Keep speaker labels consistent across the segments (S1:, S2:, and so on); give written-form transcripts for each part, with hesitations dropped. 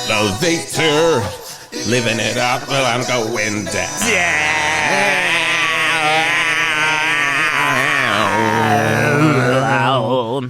S1: Elevator, living it up while I'm going down.
S2: Yeah.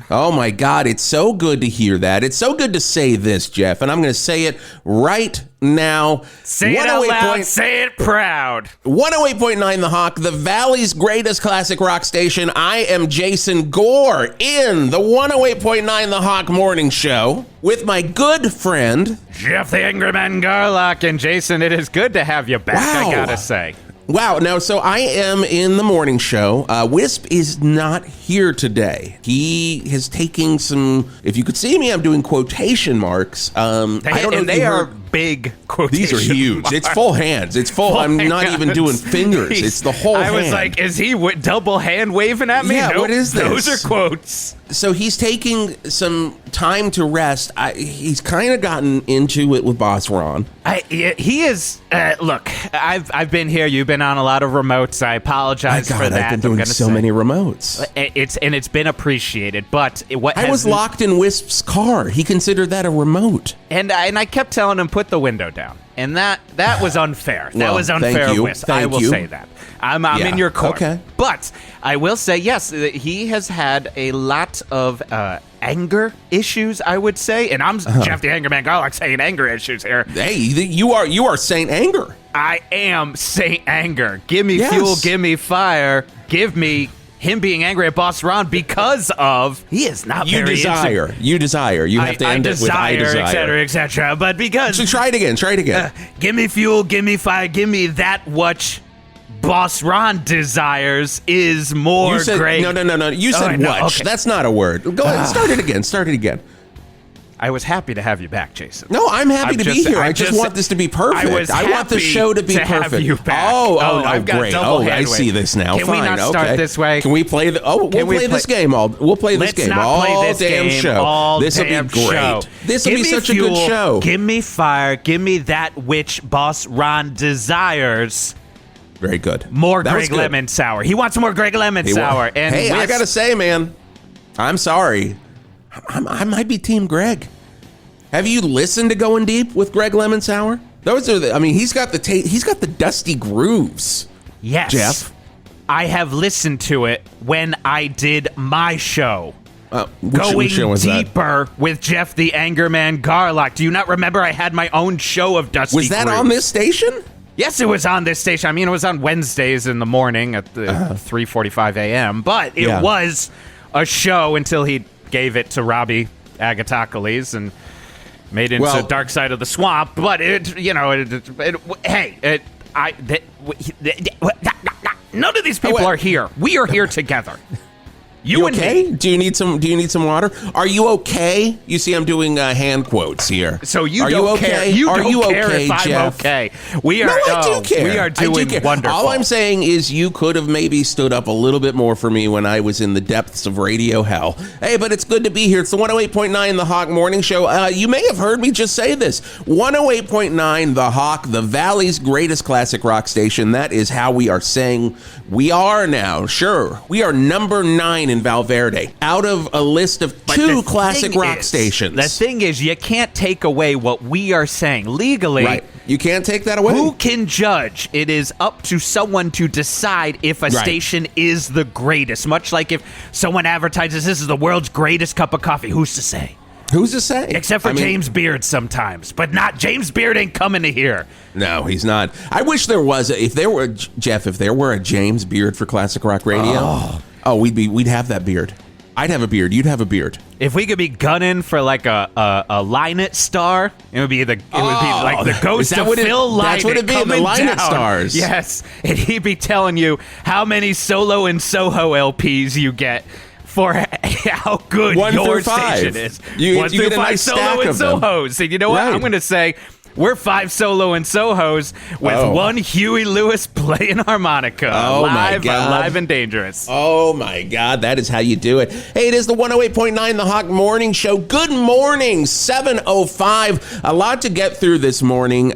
S1: Oh my God, it's so good to hear that. It's so good to say this, Geoff, and I'm going to say it right now.
S2: Say it out loud, say it proud.
S1: 108.9 The Hawk, the Valley's greatest classic rock station. I am Jason Gore in the 108.9 The Hawk morning show with my good friend,
S2: Geoff the Angry Man Garlock. And Jason, it is good to have you back,
S1: Wow.
S2: I gotta say.
S1: Wow, now, so I am in the morning show. Wisp is not here today. He is taking some, if you could see me, I'm doing quotation marks. I don't know if
S2: they
S1: you
S2: are
S1: heard,
S2: big quotation
S1: these are huge.
S2: marks.
S1: It's full hands. It's full. I'm not even doing fingers. It's the whole hand.
S2: I was like, is he double hand waving at me?
S1: Yeah,
S2: Nope,
S1: what is this?
S2: Those are quotes.
S1: So he's taking some time to rest. He's kind of gotten into it with Boss Ron.
S2: He is. Look, I've been here. You've been on a lot of remotes. I apologize
S1: My God,
S2: for that.
S1: I've been doing so many remotes.
S2: It's been appreciated. But
S1: I was locked in Wisp's car. He considered that a remote.
S2: And I kept telling him put the window down, and that was unfair. That was unfair,
S1: thank you.
S2: Wisp. I will say that. I'm in your court.
S1: Okay.
S2: But I will say, yes, he has had a lot of anger issues, I would say. And I'm Geoff the Anger Man Garlock saying anger issues here.
S1: Hey, you are Saint Anger.
S2: I am Saint Anger. Give me fuel, give me fire, give me him being angry at Boss Ron because of he is not
S1: You
S2: very
S1: desire. You desire. You have to end it with I desire.
S2: Et cetera, et cetera. But because...
S1: So try it again.
S2: Give me fuel, give me fire, give me that which Boss Ron desires is more
S1: you said,
S2: great.
S1: No. You said what?
S2: Okay.
S1: That's not a word. Go ahead. Start it again.
S2: I was happy to have you back, Jason.
S1: No, I'm happy to be here. I just want this to be perfect. I want the show to be perfect.
S2: Have you back.
S1: Oh,
S2: I've got
S1: great.
S2: double
S1: I see this now.
S2: Can
S1: Fine.
S2: we not start this way?
S1: Can we play the? Oh, we'll play this game all. We'll play this game all damn show. This will be great. This will be such a good show.
S2: Give me fire. Give me that which Boss Ron desires.
S1: Very good.
S2: More Greg Lemon Sour. He wants more Greg Lemon Sour. And
S1: hey, I gotta say, man, I'm sorry. I might be Team Greg. Have you listened to Going Deep with Greg Lemon Sour? Those are he's got the dusty grooves.
S2: Yes.
S1: Geoff.
S2: I have listened to it when I did my show.
S1: Which show was
S2: deeper
S1: that?
S2: With Geoff the Anger Man Garlock. Do you not remember I had my own show of Dusty
S1: Was that
S2: grooves?
S1: on this station?
S2: Yes, it was on this station. I mean, it was on Wednesdays in the morning at 3:45 a.m., but it was a show until he gave it to Robbie Agatakis and made it into Dark Side of the Swamp. But none of these people are here. We are here together. You
S1: okay?
S2: And me.
S1: Do you need some water? Are you okay? You see, I'm doing hand quotes here.
S2: So you
S1: are
S2: don't
S1: you okay?
S2: care. You
S1: are
S2: don't
S1: you
S2: care
S1: okay,
S2: if I'm
S1: Geoff?
S2: okay. We are.
S1: No, I do care.
S2: We are doing wonderful.
S1: All I'm saying is you could have maybe stood up a little bit more for me when I was in the depths of radio hell. Hey, but it's good to be here. It's the 108.9 The Hawk Morning Show. You may have heard me just say this. 108.9 The Hawk, the Valley's greatest classic rock station. That is how we are saying we are now. Sure, we are number 9 in Valverde, out of a list of 2 classic rock stations.
S2: The thing is, you can't take away what we are saying legally.
S1: Right. You can't take that away.
S2: Who can judge? It is up to someone to decide if a station is the greatest. Much like if someone advertises this is the world's greatest cup of coffee. Who's to say?
S1: Who's to say?
S2: Except for James Beard sometimes. But not James Beard ain't coming to here.
S1: No, he's not. I wish there was. If there were a James Beard for classic rock radio, we'd have that beard. I'd have a beard. You'd have a beard.
S2: If we could be gunning for like a Lynette star, it would be like the ghost of Phil Lynott.
S1: That's what it'd be. The Lynott stars.
S2: Yes, and he'd be telling you how many Solo and Soho LPs you get for how good
S1: 1
S2: your
S1: through 5.
S2: station is.
S1: You
S2: 1 through
S1: get a
S2: 5
S1: nice
S2: Solo
S1: stack
S2: and
S1: of them.
S2: Sohos. And you know what?
S1: Right.
S2: I'm going to say. We're 5 Solo and Sohos with 1 Huey Lewis playing harmonica. Live and dangerous.
S1: Oh, my God. That is how you do it. Hey, it is the 108.9 The Hawk Morning Show. Good morning, 7:05. A lot to get through this morning.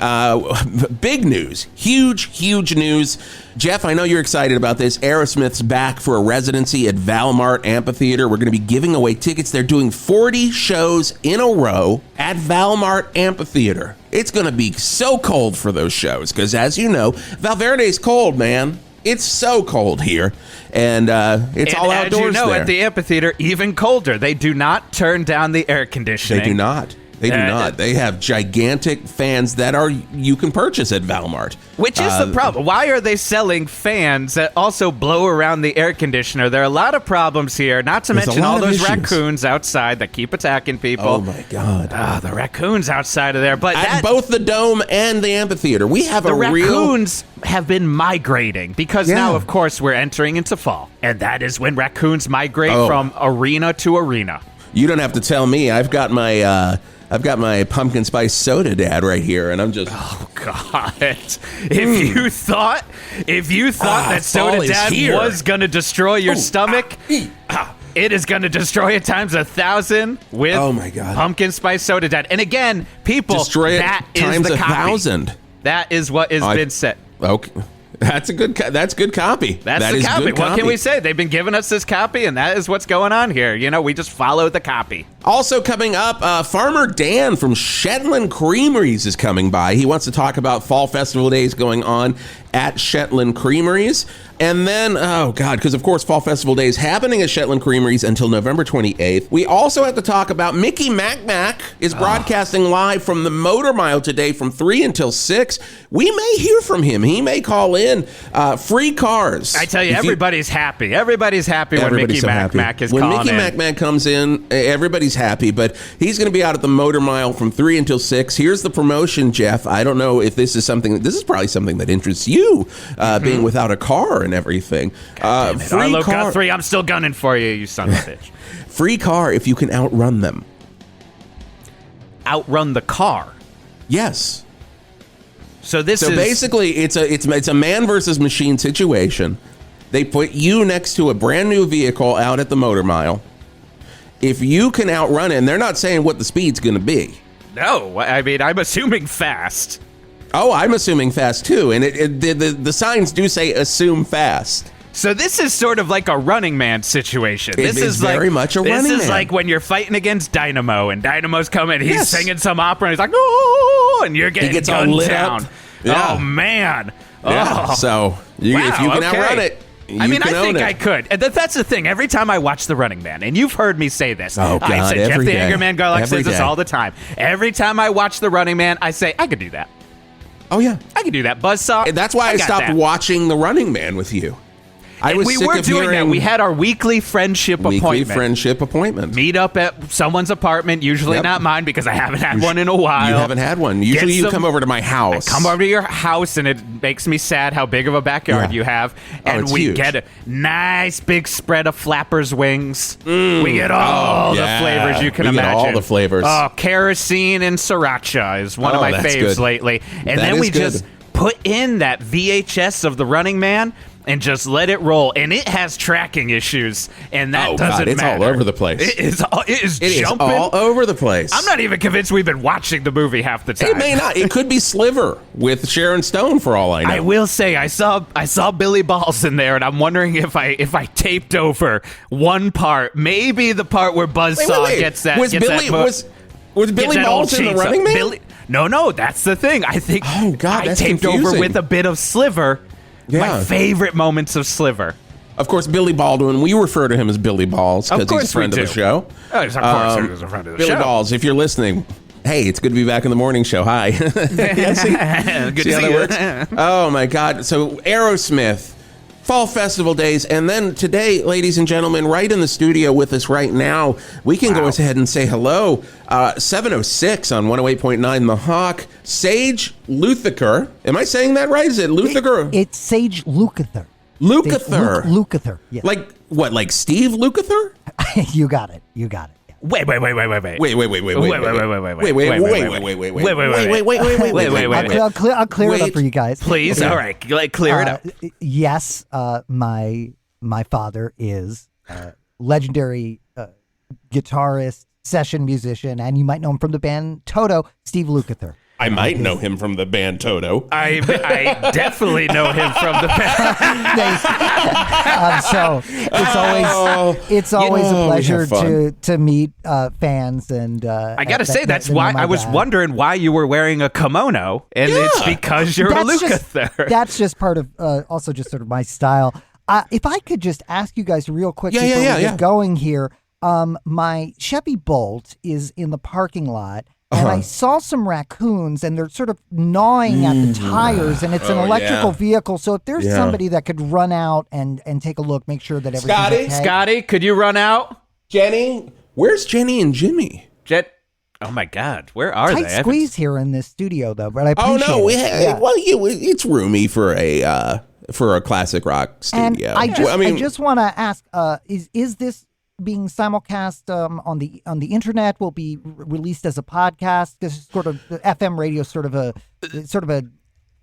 S1: Big news. Huge news. Geoff, I know you're excited about this. Aerosmith's back for a residency at Valmart Amphitheater. We're going to be giving away tickets. They're doing 40 shows in a row. at Valmart Amphitheater. It's going to be so cold for those shows because, as you know, Valverde's cold, man. It's so cold here, and it's all outdoors
S2: as you know,
S1: there.
S2: at the amphitheater, even colder. They do not turn down the air conditioning.
S1: They do not. They do not. They have gigantic fans that you can purchase at Valmart.
S2: Which is the problem. Why are they selling fans that also blow around the air conditioner? There are a lot of problems here, not to mention all those raccoons outside that keep attacking people.
S1: Oh, my God.
S2: The raccoons outside of there. But
S1: at both the Dome and the amphitheater. We have
S2: the raccoons have been migrating because now, of course, we're entering into fall. And that is when raccoons migrate from arena to arena.
S1: You don't have to tell me. I've got my pumpkin spice soda, Dad, right here, and I'm just.
S2: Oh God! If you thought that soda, Dad, was gonna destroy your stomach, it is gonna destroy it times 1,000 with pumpkin spice soda, Dad. And again, people,
S1: destroy it
S2: that
S1: times
S2: is the
S1: 1,000.
S2: That is what has been said.
S1: Okay. That's good copy.
S2: That's the copy. What can we say? They've been giving us this copy, and that is what's going on here. You know, we just follow the copy.
S1: Also coming up, Farmer Dan from Shetland Creameries is coming by. He wants to talk about Fall Festival Days going on at Shetland Creameries. And then, oh God, because of course Fall Festival Day is happening at Shetland Creameries until November 28th. We also have to talk about Mickey Mac is broadcasting live from the Motor Mile today from 3 until 6. We may hear from him. He may call in. Free cars.
S2: I tell you, everybody's happy. Everybody's happy when Mickey Mac is calling in.
S1: When Mickey Mac comes in, everybody's happy, but he's going to be out at the Motor Mile from 3 until 6. Here's the promotion, Geoff. I don't know if this is probably something that interests you, being without a car and everything.
S2: Free car. 3, I'm still gunning for you, you son of a bitch.
S1: Free car if you can outrun them.
S2: Outrun the car?
S1: Yes.
S2: So
S1: basically, it's a man versus machine situation. They put you next to a brand new vehicle out at the Motor Mile. If you can outrun it, and they're not saying what the speed's going to be.
S2: No, I mean, I'm assuming fast.
S1: Oh, I'm assuming fast too, and the signs do say assume fast.
S2: So this is sort of like a Running Man situation.
S1: This is very much a Running Man.
S2: This is like when you're fighting against Dynamo, and Dynamo's coming, he's singing some opera, and he's like, "Oh!" and you're getting gunned down. Yeah. Oh man!
S1: Yeah. So if you can outrun it,
S2: I think I could. And that's the thing. Every time I watch The Running Man, and you've heard me say this,
S1: oh, God,
S2: I say Geoff the Anger Man Garlock says this
S1: day.
S2: all the time. Every time I watch The Running Man, I say I could do that.
S1: Oh yeah,
S2: I could do that. Buzzsaw.
S1: And that's why I stopped watching The Running Man with you.
S2: We were doing that. We had our weekly friendship appointment. Meet up at someone's apartment, usually not mine because I haven't had one in a while.
S1: You haven't had one. Usually you come over to my house.
S2: I come over to your house, and it makes me sad how big of a backyard you have. And we get a nice big spread of Flappers wings. We get all the flavors you can imagine.
S1: All the flavors.
S2: Oh, kerosene and sriracha is one of my faves lately. And then we just put in that VHS of The Running Man and just let it roll. And it has tracking issues, and that doesn't
S1: it's
S2: matter.
S1: All over the place.
S2: It is jumping.
S1: All over the place.
S2: I'm not even convinced we've been watching the movie half the time.
S1: It may not. It could be Sliver with Sharon Stone for all I know.
S2: I will say I saw Billy Balls in there, and I'm wondering if I taped over one part, maybe the part where Buzzsaw gets that.
S1: Was Billy Balls in The Running Man?
S2: No, that's the thing. I think
S1: that's
S2: taped
S1: confusing.
S2: over with a bit of Sliver. My favorite moments of Sliver.
S1: Of course, Billy Baldwin. We refer to him as Billy Balls because he's a friend of the show.
S2: Oh, of course, he's a friend of the show.
S1: Billy Balls, if you're listening, hey, it's good to be back in the morning show. Hi.
S2: Good to see you.
S1: Works? Oh, my God. So, Aerosmith, Fall Festival Days, and then today, ladies and gentlemen, right in the studio with us right now, we can go ahead and say hello. 7:06 on 108.9 The Hawk. Sage Lukather. Am I saying that right? Is it Lukather?
S3: It's Sage Lukather.
S1: Lukather.
S3: Lukather, yes.
S1: Like, what, like Steve Lukather?
S3: You got it.
S2: Wait.
S1: I'll
S3: clear it up for you guys.
S2: Please, all right, clear it up.
S3: Yes, my father is legendary guitarist, session musician, and you might know him from the band Toto, Steve Lukather.
S1: I might know him from the band Toto.
S2: I definitely know him from the
S3: So it's always a pleasure to meet fans, and
S2: I gotta say that's why I was wondering why you were wearing a kimono, and it's because you're a Lukather.
S3: That's just part of also just sort of my style. If I could just ask you guys real quick before we get going here, my Chevy Bolt is in the parking lot. And I saw some raccoons, and they're sort of gnawing at the tires, and it's an electrical vehicle. So if there's somebody that could run out and take a look, make sure that everything's okay.
S2: Scotty, could you run out?
S1: Jenny, where's Jenny and Jimmy?
S2: Oh my God, where are they?
S3: Tight squeeze here in this studio, though. But I appreciate it.
S1: Well, it's roomy for a classic rock studio.
S3: And I just want to ask: is this being simulcast on the internet? Will be released as a podcast? Because sort of the FM radio, sort of a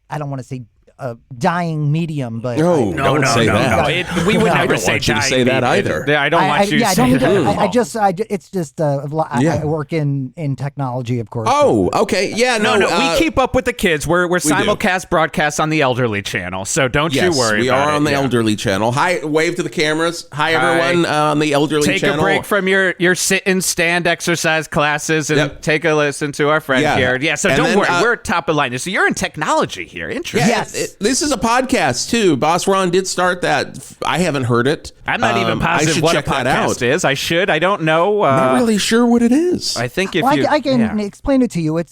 S3: I don't want to say a dying medium, but
S1: no, don't say that.
S2: We would never
S1: I don't want you to say that either.
S2: I don't want you to say that.
S3: It's just I work in technology, of course.
S1: Oh, okay, yeah, no.
S2: We keep up with the kids. We're simulcast broadcasts on the elderly channel, so don't you worry.
S1: We are on the elderly channel. Hi, wave to the cameras. Hi, everyone on the elderly channel.
S2: Take a break from your sit and stand exercise classes and take a listen to our friend here. Yeah, so don't worry. We're top of line. So you're in technology here. Interesting.
S3: Yes.
S1: This is a podcast too. Boss Ron did start that. I haven't heard it.
S2: I'm not even positive what a podcast is. I should. I don't know.
S1: Not really sure what it is.
S2: I think
S3: I can explain it to you. It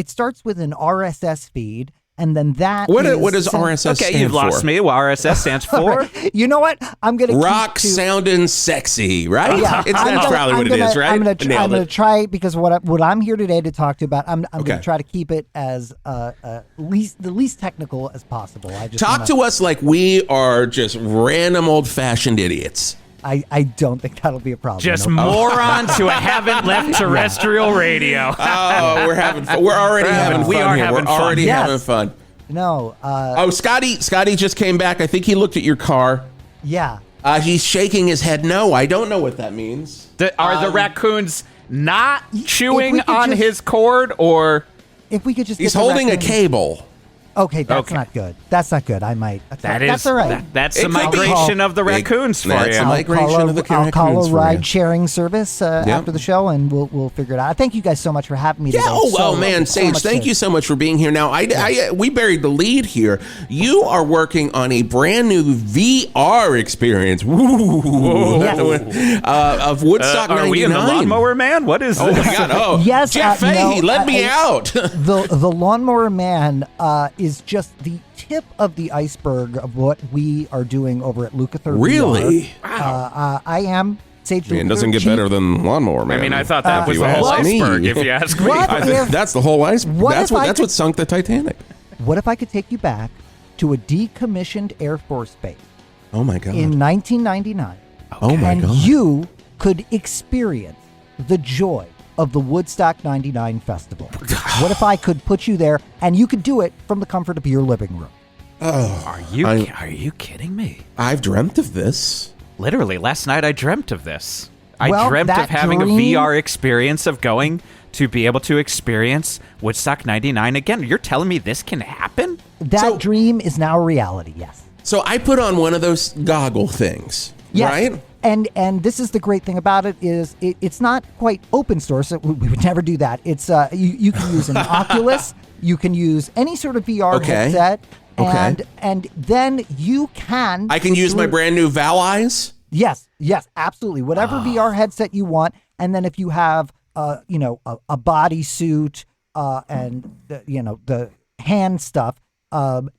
S3: starts with an RSS feed. And then that
S1: what does RSS stand for?
S2: Okay, you've lost me. Well, RSS stands for?
S3: Right. You know what? I'm going to
S1: rock sounding sexy, right?
S3: Yeah,
S1: that's probably what it is, right?
S3: I'm going to try, because what I'm here today to talk to you about, I'm going to try to keep it as the least technical as possible.
S1: Talk to us like we are just random old-fashioned idiots.
S3: I don't think that'll be a problem.
S2: Just morons who haven't left terrestrial radio.
S1: Oh, we're having fun. We're already having fun.
S2: We are having fun.
S1: We're already having fun.
S3: No.
S1: Scotty just came back. I think he looked at your car.
S3: Yeah.
S1: He's shaking his head no. I don't know what that means.
S2: Are the raccoons not chewing on his cord, or?
S3: If we could just
S1: He's holding a cable.
S3: Okay, that's not good. That's not good. I might. That's all right.
S2: That's the migration of the raccoons for you.
S1: That's the migration of the raccoons.
S3: I'll call a ride-sharing service after the show, and we'll figure it out. Thank you guys so much for having me today.
S1: Man, Sage, thank you so much for being here. Now, we buried the lead here. You are working on a brand new VR experience. Of Woodstock 99.
S2: Are we in the Lawnmower Man? What is this?
S1: Oh my God! Oh,
S3: yes,
S1: Jeff Fahey, let me out.
S3: The Lawnmower Man is just the tip of the iceberg of what we are doing over at Lukather.
S1: Really?
S3: Wow. I am Sage.
S1: It doesn't get better than Lawnmower Man.
S2: I mean, I thought that was the whole iceberg, if you ask me.
S1: That's the whole iceberg. That's what sunk the Titanic.
S3: What if I could take you back to a decommissioned Air Force base?
S1: Oh my God.
S3: In 1999.
S1: Okay. Oh my God.
S3: And you could experience the joy of the Woodstock 99 Festival. What if I could put you there, and you could do it from the comfort of your living room?
S1: Oh,
S2: are you kidding me?
S1: I've dreamt of this.
S2: Literally, last night I dreamt of this. I dreamt of having a VR experience of going to be able to experience Woodstock 99 again. You're telling me this can happen?
S3: That dream is now a reality, yes.
S1: So I put on one of those goggle things, right?
S3: And this is the great thing about it is it's not quite open source. So we would never do that. It's you can use an Oculus, you can use any sort of VR headset, and then you can.
S1: I can use my brand new Val Eyes.
S3: Yes, absolutely. Whatever VR headset you want, and then if you have a bodysuit and the hand stuff,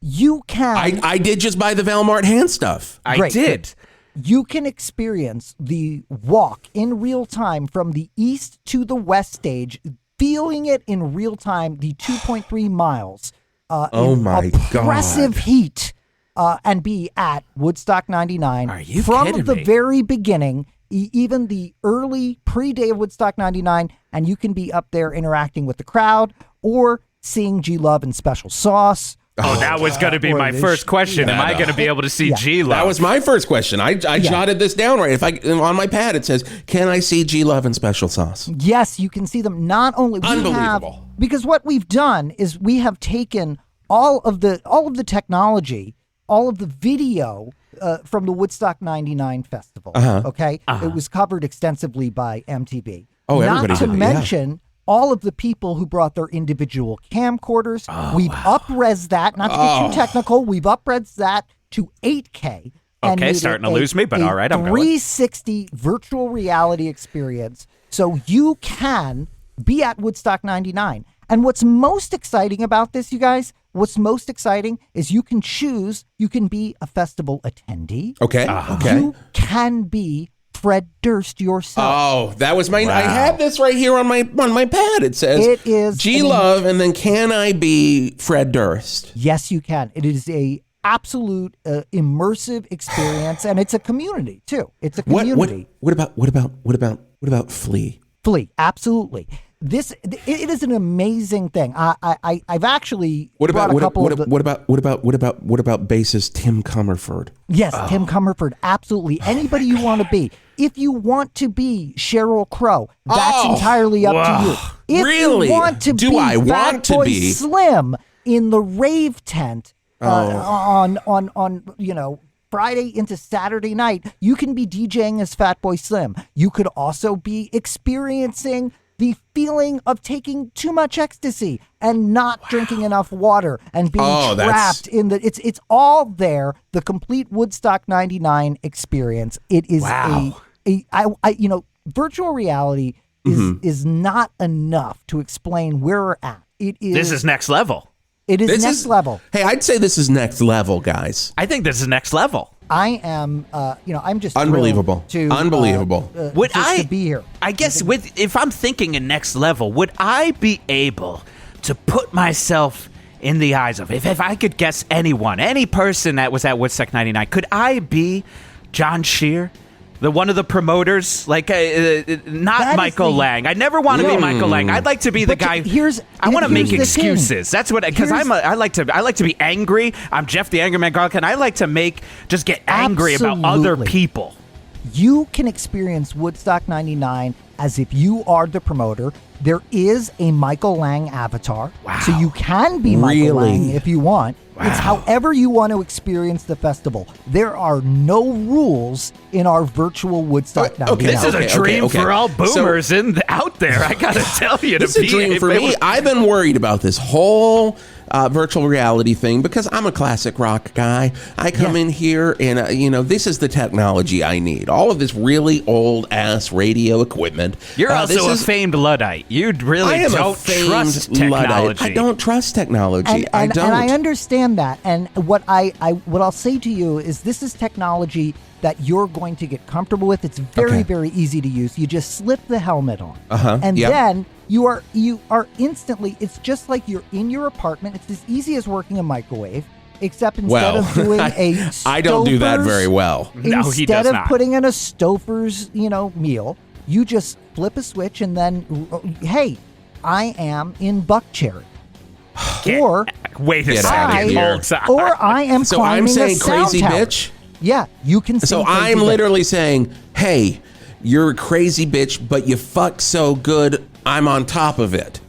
S3: you can.
S1: I did just buy the Valmart hand stuff.
S2: I did.
S3: You can experience the walk in real time from the east to the west stage, feeling it in real time, the 2.3 miles in oppressive heat, and be at Woodstock 99.
S2: Are you
S3: from
S2: kidding
S3: the
S2: me?
S3: Very beginning, even the early pre-day of Woodstock 99, and you can be up there interacting with the crowd or seeing G Love and Special Sauce,
S2: Oh, that was going to be my first question. Am I going to be able to see G-Love?
S1: That was my first question. I jotted this down right. On my pad, it says, can I see G-Love and Special Sauce?
S3: Yes, you can see them. Not only
S1: Unbelievable.
S3: Because what we've done is we have taken all of the technology, all of the video from the Woodstock 99 festival. Okay? It was covered extensively by MTV.
S1: Oh, everybody
S3: Not to mention all of the people who brought their individual camcorders. We've up-res that, not to get too technical, we've up-res that to 8K.
S2: Okay, starting to lose me, but all right, I'm going.
S3: 360 virtual reality experience. So you can be at Woodstock 99. And what's most exciting about this, you guys, what's most exciting is you can choose, you can be a festival attendee.
S1: Okay.
S3: You can be Fred Durst yourself.
S1: Oh, that was my. Wow. I had this right here on my pad. It says
S3: it is
S1: G-Love, and then can I be Fred Durst?
S3: Yes, you can. It is a absolute immersive experience, and it's a community too. It's a community.
S1: What about Flea?
S3: Flea, absolutely. It is an amazing thing. I've actually
S1: what about bassist Tim Comerford?
S3: Yes, Tim Comerford, absolutely. Anybody you want to be. If you want to be Sheryl Crow, that's entirely up to you. If you want to be Fatboy Slim in the rave tent on Friday into Saturday night, you can be DJing as Fatboy Slim. You could also be experiencing the feeling of taking too much ecstasy and not drinking enough water and being trapped in the. It's all there. The complete Woodstock 99 experience. It is virtual reality is not enough to explain where we're at. It is.
S2: This is next level.
S3: It is next level.
S1: Hey, I'd say this is next level, guys.
S2: I think this is next level.
S3: I am, I'm just
S1: unbelievable.
S3: Unbelievable.
S2: To
S3: be here.
S2: I guess if I'm thinking in next level, would I be able to put myself in the eyes of, if I could guess anyone, any person that was at Woodstock 99, could I be John Shear? One of the promoters, not Michael Lang. I never want to be Michael Lang. I'd like to be the guy. I want to make excuses. That's what, because I like to be angry. I'm Geoff the Angry Man Garlock, and I like to just get angry about other people.
S3: You can experience Woodstock 99 as if you are the promoter. There is a Michael Lang avatar, so you can be Michael Lang if you want. Wow. It's however you want to experience the festival. There are no rules in our virtual Woodstock 99.
S2: This is a dream for all boomers out there. I gotta tell you,
S1: this is a dream for me. I've been worried about this whole virtual reality thing because I'm a classic rock guy. I come in here and this is the technology I need. All of this really old ass radio equipment.
S2: You're also a famed Luddite. You really don't trust technology.
S1: Luddite. I don't trust technology. I don't.
S3: And I understand that. And what I'll say to you is this is technology that you're going to get comfortable with. It's very, very easy to use. You just slip the helmet on. And then you are instantly, it's just like you're in your apartment. It's as easy as working a microwave, except instead of doing
S1: I don't do that very well.
S2: No, he does
S3: instead of
S2: not.
S3: putting in a Stouffer's, meal, you just flip a switch and then, hey, I am in Buckcherry. Or
S2: wait a second.
S3: Or I am
S1: so
S3: climbing
S1: I'm saying
S3: a sound
S1: crazy
S3: tower.
S1: bitch?
S3: Yeah, you can say
S1: So
S3: crazy
S1: I'm
S3: bitch.
S1: literally saying, hey, you're a crazy bitch, but you fuck so good, I'm on top of it.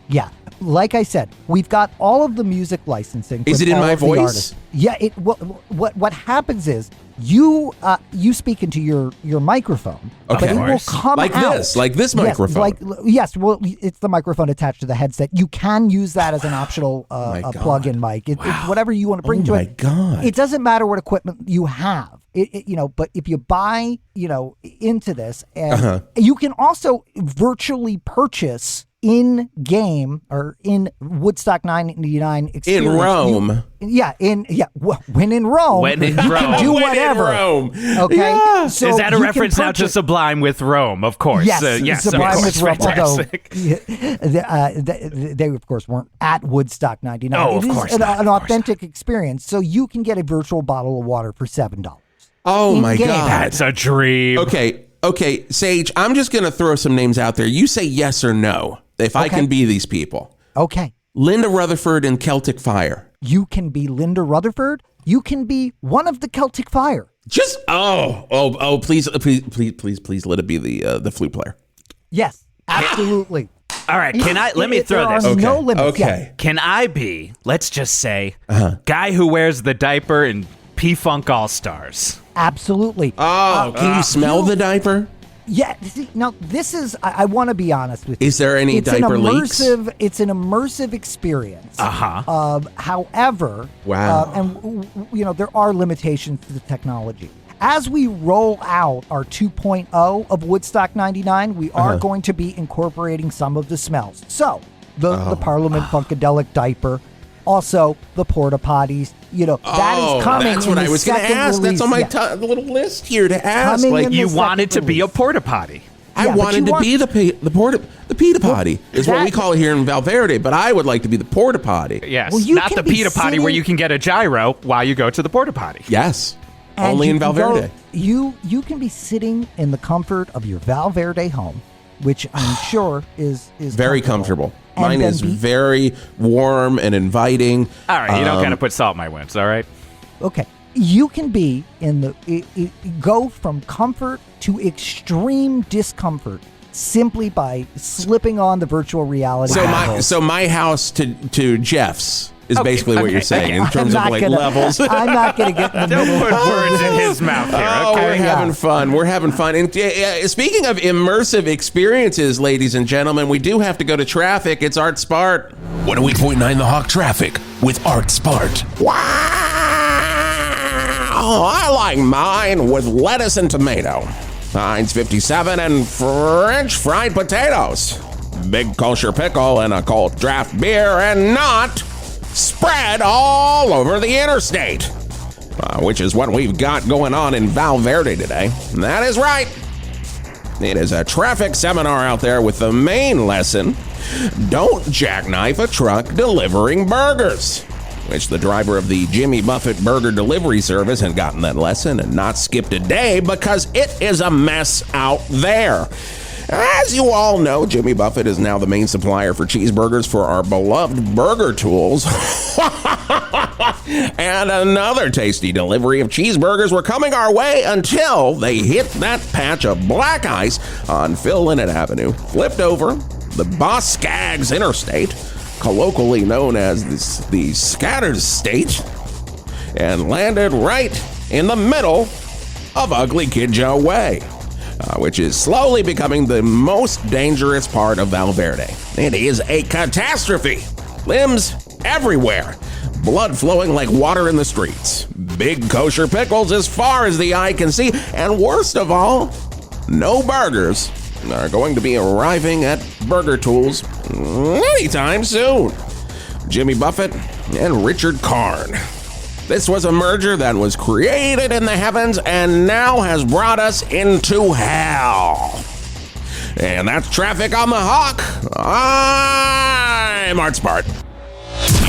S3: Yeah. Like I said, we've got all of the music licensing.
S1: Is it in my voice?
S3: Yeah. What happens is you speak into your microphone, but it will come
S1: like
S3: out
S1: like this microphone.
S3: Well, it's the microphone attached to the headset. You can use that as an optional plug-in mic. It's whatever you want to bring to it.
S1: Oh my God!
S3: It doesn't matter what equipment you have. But if you buy into this, and you can also virtually purchase in-game or in Woodstock 99 experience.
S1: In Rome.
S3: When in Rome.
S2: When in
S3: you
S2: Rome.
S3: can do whatever.
S1: When in Rome.
S3: Okay?
S1: Yeah.
S3: So
S2: is that a
S3: you
S2: reference
S3: can
S2: now to Sublime with Rome, of course?
S3: Yes, Sublime with Rome,
S2: fantastic.
S3: although they, of course, weren't at Woodstock 99.
S2: Oh, of
S3: it
S2: course
S3: is
S2: not,
S3: an authentic experience, so you can get a virtual bottle of water for $7.
S1: Oh, my
S3: In-game.
S1: God.
S2: That's a dream.
S1: Okay, Sage, I'm just going to throw some names out there. You say yes or no if I can be these people.
S3: Okay.
S1: Linda Rutherford and Celtic Fire.
S3: You can be Linda Rutherford. You can be one of the Celtic Fire.
S1: Just please let it be the flute player.
S3: Yes, absolutely.
S2: All right, let me throw this.
S3: There are no limits.
S1: Okay.
S3: Yeah.
S2: Can I be, let's just say, guy who wears the diaper in P-Funk All-Stars?
S3: Absolutely.
S1: Oh, can you smell the diaper?
S3: Yeah. See, now, this is, I want to be honest with you.
S1: Is there any diaper leaks?
S3: It's an immersive experience. However,
S1: wow.
S3: And there are limitations to the technology. As we roll out our 2.0 of Woodstock 99, we are going to be incorporating some of the smells. So, the Parliament Funkadelic diaper, also the porta potties, that is coming.
S1: That's what I was going to ask.
S3: Release.
S1: That's on my little list here to ask.
S2: You wanted to be a porta potty.
S1: I wanted to be the pita potty is what we call it here in Valverde, but I would like to be the porta potty.
S2: Yes, not the pita potty where you can get a gyro while you go to the porta potty.
S1: Yes.
S3: And
S1: only in Valverde.
S3: You can be sitting in the comfort of your Valverde home, which I'm sure is
S1: very comfortable. Mine is very warm and inviting.
S2: All right, you don't got to put salt in my wounds, all right?
S3: Okay. You can be go from comfort to extreme discomfort simply by slipping on the virtual reality.
S1: So my house to Geoff's is basically what you're saying in terms of levels.
S3: I'm not going to get in the middle.
S2: Don't put words in his mouth here. Okay?
S1: We're having fun. We're having fun. And speaking of immersive experiences, ladies and gentlemen, we do have to go to traffic. It's Art Spart.
S4: 108.9 The Hawk Traffic with Art Spart.
S1: Wow! I like mine with lettuce and tomato. Heinz 57 and French fried potatoes. Big kosher pickle and a cold draft beer and not spread all over the interstate, which is what we've got going on in Valverde today. And that is right. It is a traffic seminar out there with the main lesson: don't jackknife a truck delivering burgers, which the driver of the Jimmy Buffett burger delivery service had gotten that lesson and not skipped a day because it is a mess out there. As you all know, Jimmy Buffett is now the main supplier for cheeseburgers for our beloved Burger Tools. And another tasty delivery of cheeseburgers were coming our way until they hit that patch of black ice on Phil Lynott Avenue, flipped over the Boss Skaggs Interstate, colloquially known as the Scatters State, and landed right in the middle of Ugly Kid Joe Way. Which is slowly becoming the most dangerous part of Valverde. It is a catastrophe. Limbs everywhere. Blood flowing like water in the streets. Big kosher pickles as far as the eye can see. And worst of all, no burgers are going to be arriving at Burger Tools anytime soon. Jimmy Buffett and Richard Karn. This was a merger that was created in the heavens and now has brought us into hell. And that's traffic on the Hawk. I'm Art Spart.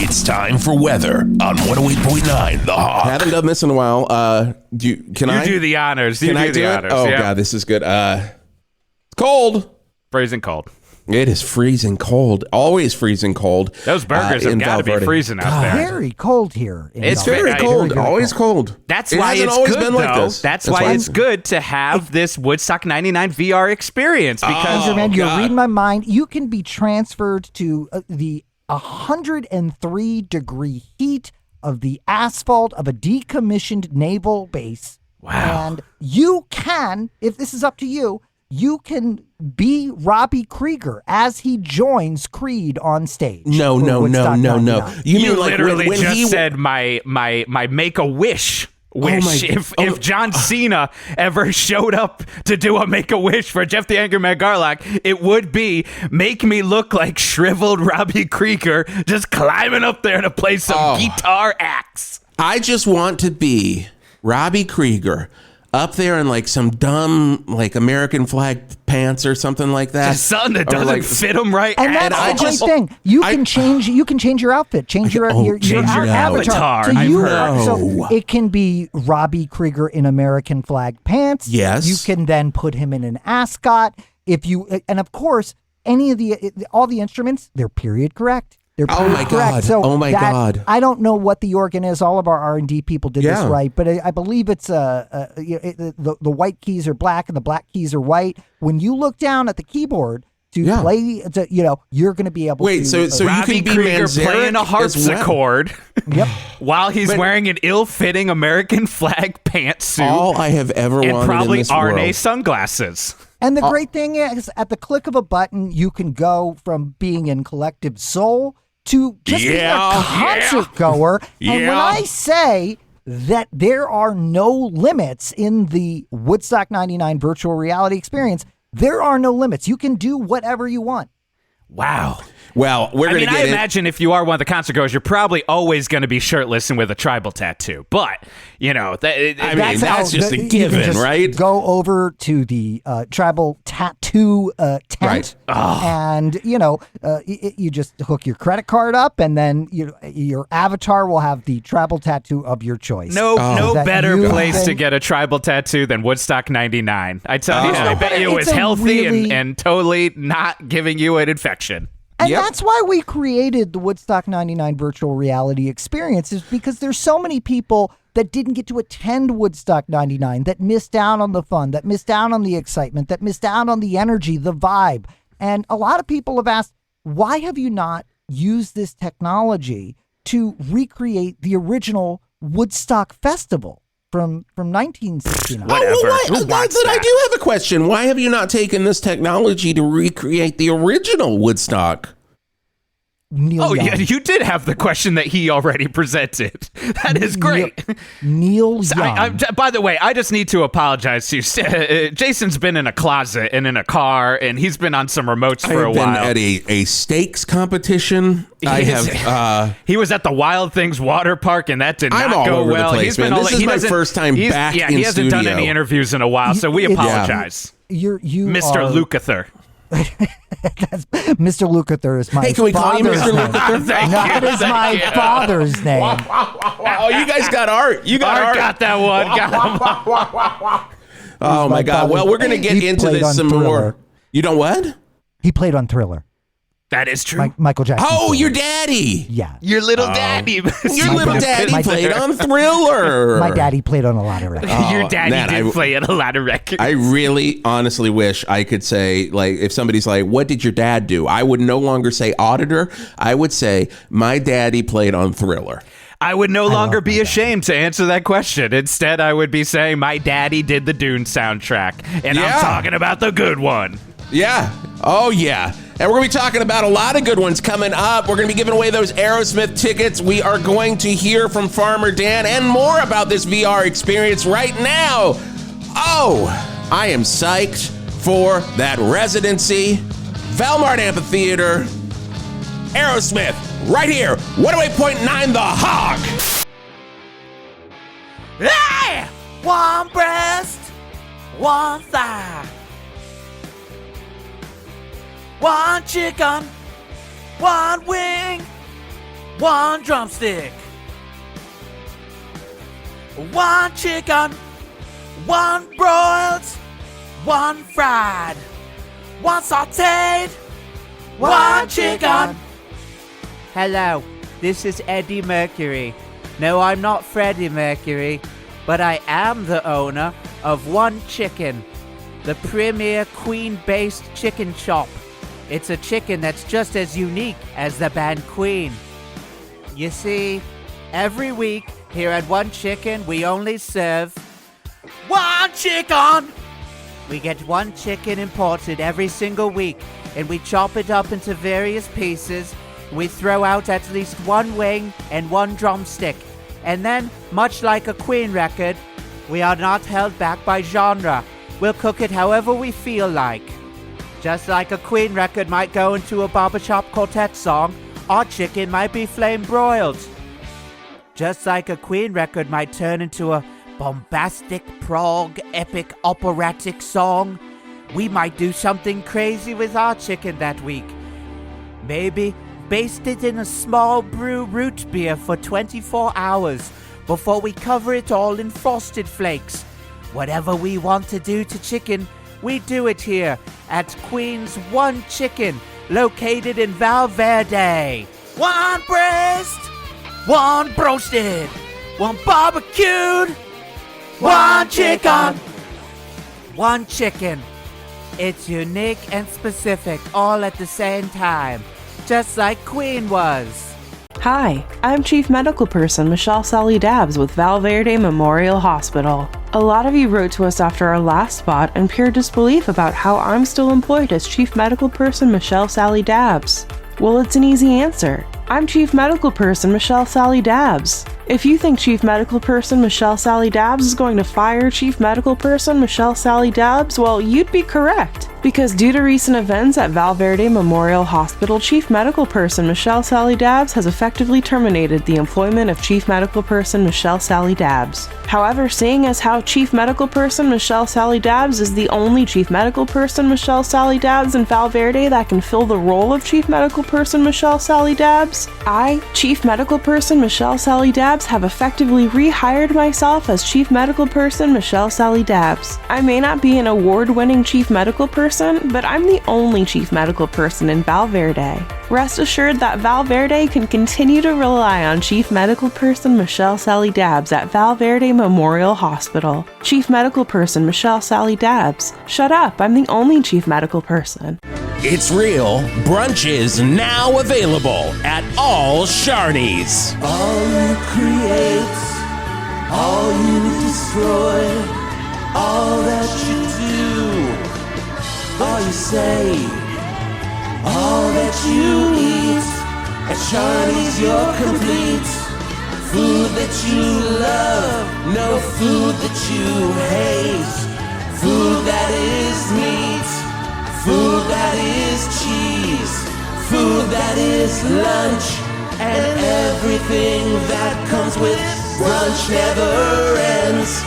S4: It's time for weather on 108.9 The Hawk.
S1: I haven't done this in a while. Can I
S2: do the honors?
S1: Can I do it? Oh, God, this is good. It's cold.
S2: Freezing cold.
S1: It is freezing cold. Always freezing cold.
S2: Those burgers have got to be freezing out there.
S3: Very cold here.
S1: It's very cold. Always cold.
S2: That's why it's
S1: always
S2: good,
S1: been like this.
S2: That's why it's good to have this Woodstock 99 VR experience. Because
S3: you're reading my mind. You can be transferred to the 103-degree heat of the asphalt of a decommissioned naval base.
S2: Wow.
S3: And you can, if this is up to you, you can be Robbie Krieger as he joins Creed on stage.
S1: No.
S2: You mean like literally when just said my Make-A-Wish wish. If John Cena ever showed up to do a Make-A-Wish for Geoff the Angry Man Garlock, it would be make me look like shriveled Robbie Krieger just climbing up there to play some guitar acts.
S1: I just want to be Robbie Krieger up there in like some dumb like American flag pants or something like that.
S2: Just something that doesn't fit him right.
S3: And that's the great thing. You can change your outfit, change your avatar. So it can be Robbie Krieger in American flag pants.
S1: Yes.
S3: You can then put him in an ascot. And of course, all the instruments, they're period correct. They're
S1: Oh my
S3: correct.
S1: God.
S3: So
S1: Oh my God.
S3: I don't know what the organ is. All of our R&D people did this right, but I believe it's the white keys are black and the black keys are white. When you look down at the keyboard to play, you're going to be able to.
S1: Wait, so you
S2: Robbie
S1: can be
S2: Krieger
S1: Manzarek
S2: playing a
S1: as well.
S2: harpsichord
S3: Yep.
S2: while he's wearing an ill-fitting American flag pantsuit
S1: All I have ever
S2: and
S1: wanted
S2: probably
S1: in this
S2: RNA
S1: world.
S2: sunglasses.
S3: And the great thing is, at the click of a button, you can go from being in collective soul to just being a concert goer. And when I say that there are no limits in the Woodstock 99 virtual reality experience, there are no limits. You can do whatever you want.
S2: Wow.
S1: Well, we're going to get
S2: I imagine if you are one of the concert goers, you're probably always going to be shirtless and with a tribal tattoo. But,
S1: that's just a given, right?
S3: Go over to the tribal tattoo tent,
S1: Right.
S3: and you just hook your credit card up, and then your avatar will have the tribal tattoo of your choice.
S2: No
S3: That
S2: better
S3: you
S2: place to
S3: can-
S2: get a tribal tattoo than Woodstock 99. I tell you, I bet you it was
S3: It's a
S2: healthy
S3: really-
S2: and totally not giving you an infection.
S3: And that's why we created the Woodstock 99 virtual reality experience, is because there's so many people that didn't get to attend Woodstock 99, that missed out on the fun, that missed out on the excitement, that missed out on the energy, the vibe. And a lot of people have asked, why have you not used this technology to recreate the original Woodstock Festival from 1969?
S2: Whatever. Who wants
S1: I
S2: that?
S1: do have a question. Why have you not taken this technology to recreate the original Woodstock?
S3: Neil
S2: Oh,
S3: Young.
S2: yeah, you did have the question that he already presented. That is great.
S3: Neil
S2: So
S3: Young.
S2: by the way, I just need to apologize to you. Jason's been in a closet and in a car, and he's been on some remotes for a
S1: I've been
S2: while.
S1: at a stakes competition.
S2: He was at the Wild Things water park, and that did not
S1: I'm all
S2: go
S1: over the
S2: well.
S1: place,
S2: He's been
S1: man.
S2: all,
S1: This is
S2: he
S1: my
S2: doesn't-
S1: first time
S2: he's-
S1: back
S2: Yeah,
S1: in
S2: he hasn't done
S1: studio.
S2: any interviews in a while, so we apologize.
S3: You
S2: Mr.
S3: are-
S2: Lukather.
S3: Mr. Lukather is my
S1: Hey, can we call you
S3: father's
S1: Mr.
S3: name.
S1: Lukather?
S3: That is my father's name.
S1: Oh, you guys got art. You got
S2: Art
S1: art.
S2: got that one. Got him.
S1: Oh my God.
S3: father.
S1: Well, we're gonna get
S3: He
S1: into
S3: played
S1: this
S3: on
S1: some
S3: Thriller.
S1: more. You know what?
S3: He played on Thriller.
S2: That is true.
S3: Michael Jackson.
S1: Oh,
S3: Thriller.
S1: your daddy.
S3: Yeah.
S2: Your little daddy.
S1: Your little daddy
S3: my-
S1: played on Thriller.
S3: My daddy played on a lot of records.
S2: Your daddy
S1: man,
S2: did play at a lot of records.
S1: I really honestly wish I could say, like, if somebody's like, what did your dad do? I would no longer say auditor. I would say my daddy played on Thriller.
S2: I would no longer
S3: love
S2: be
S3: my
S2: ashamed to answer that question. Instead, I would be saying my daddy did the Dune soundtrack, and
S1: Yeah.
S2: I'm talking about the good one.
S1: Yeah. Oh, yeah. And we're going to be talking about a lot of good ones coming up. We're going to be giving away those Aerosmith tickets. We are going to hear from Farmer Dan and more about this VR experience right now. Oh, I am psyched for that residency. Valmart Amphitheater. Aerosmith, right here. 108.9 The Hawk.
S5: Hey! One breast, one thigh. One chicken, one wing, one drumstick. One chicken, one broiled, one fried, one sauteed, one chicken. Hello, this is Eddie Mercury. No, I'm not Freddie Mercury, but I am the owner of One Chicken, the premier Queen-based chicken shop. It's a chicken that's just as unique as the band Queen. You see, every week here at One Chicken, we only serve one chicken. We get one chicken imported every single week, and we chop it up into various pieces. We throw out at least one wing and one drumstick. And then, much like a Queen record, we are not held back by genre. We'll cook it however we feel like. Just like a Queen record might go into a barbershop quartet song, our chicken might be flame broiled. Just like a Queen record might turn into a bombastic prog epic operatic song, we might do something crazy with our chicken that week. Maybe baste it in a small brew root beer for 24 hours before we cover it all in frosted flakes. Whatever we want to do to chicken, we do it here at Queen's One Chicken, located in Valverde. one breast, one broasted, one barbecued, one chicken. One chicken. It's unique and specific all at the same time, just like Queen was.
S6: Hi, I'm Chief Medical Person Michelle Sally Dabbs with Valverde Memorial Hospital. A lot of you wrote to us after our last spot in pure disbelief about how I'm still employed as Chief Medical Person Michelle Sally Dabbs. Well, it's an easy answer. I'm Chief Medical Person Michelle Sally Dabbs. If you think Chief Medical Person Michelle Sally Dabbs is going to fire Chief Medical Person Michelle Sally Dabbs, well, you'd be correct. Because due to recent events at Valverde Memorial Hospital, Chief Medical Person Michelle Sally Dabbs has effectively terminated the employment of Chief Medical Person Michelle Sally Dabbs. However, seeing as how Chief Medical Person Michelle Sally Dabbs is the only Chief Medical Person Michelle Sally Dabbs in Valverde that can fill the role of Chief Medical Person Michelle Sally Dabbs, I, Chief Medical Person Michelle Sally Dabbs, have effectively rehired myself as Chief Medical Person Michelle Sally Dabbs. I may not be an award-winning Chief Medical Person, but I'm the only Chief Medical Person in Valverde. Rest assured that Valverde can continue to rely on Chief Medical Person Michelle Sally Dabbs at Valverde Memorial Hospital. Chief Medical Person Michelle Sally Dabbs. Shut up, I'm the only Chief Medical Person.
S1: It's real. Brunch is now available at all Sharnies.
S5: All you create, all you destroy, all that you do, all you say, all that you eat. At Sharnies you're complete. Food that you love, no food that you hate. Food that is meat. Food that is cheese, food that is lunch, and everything that comes with brunch never ends.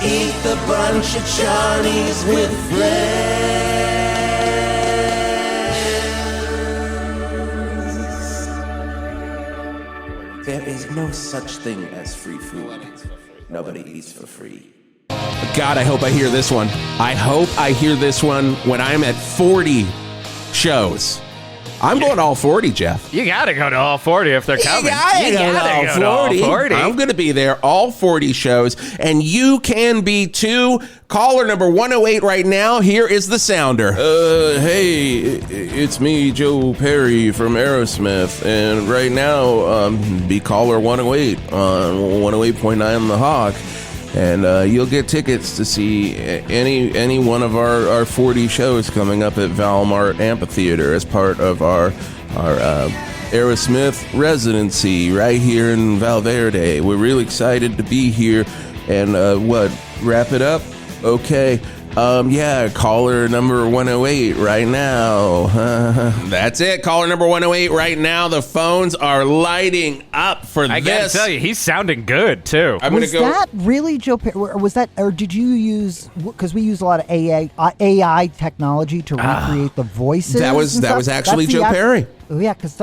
S5: Eat the brunch at Shawnee's with friends. There is no such thing as free food. Nobody eats for free.
S1: God, I hope I hear this one. I hope I hear this one when I'm at 40 shows. I'm going all 40, Geoff.
S2: You gotta go to all 40 if they're coming.
S1: You gotta go to all 40. I'm going to be there all 40 shows, and you can be too. Caller number 108 right now. Here is the sounder. Hey, it's me, Joe Perry from Aerosmith, and right now, be caller 108 on 108.9 The Hawk. And you'll get tickets to see any one of our 40 shows coming up at Valmart Amphitheater as part of our Aerosmith residency right here in Valverde. We're really excited to be here. And wrap it up? Okay. Caller number 108 right now. That's it. Caller number 108 right now. The phones are lighting up for this.
S2: I gotta tell you, he's sounding good too.
S3: Was that really Joe Perry? Or was that, or did you use? Because we use a lot of AI technology to recreate the voices.
S1: That was actually Joe Perry.
S3: Yeah, because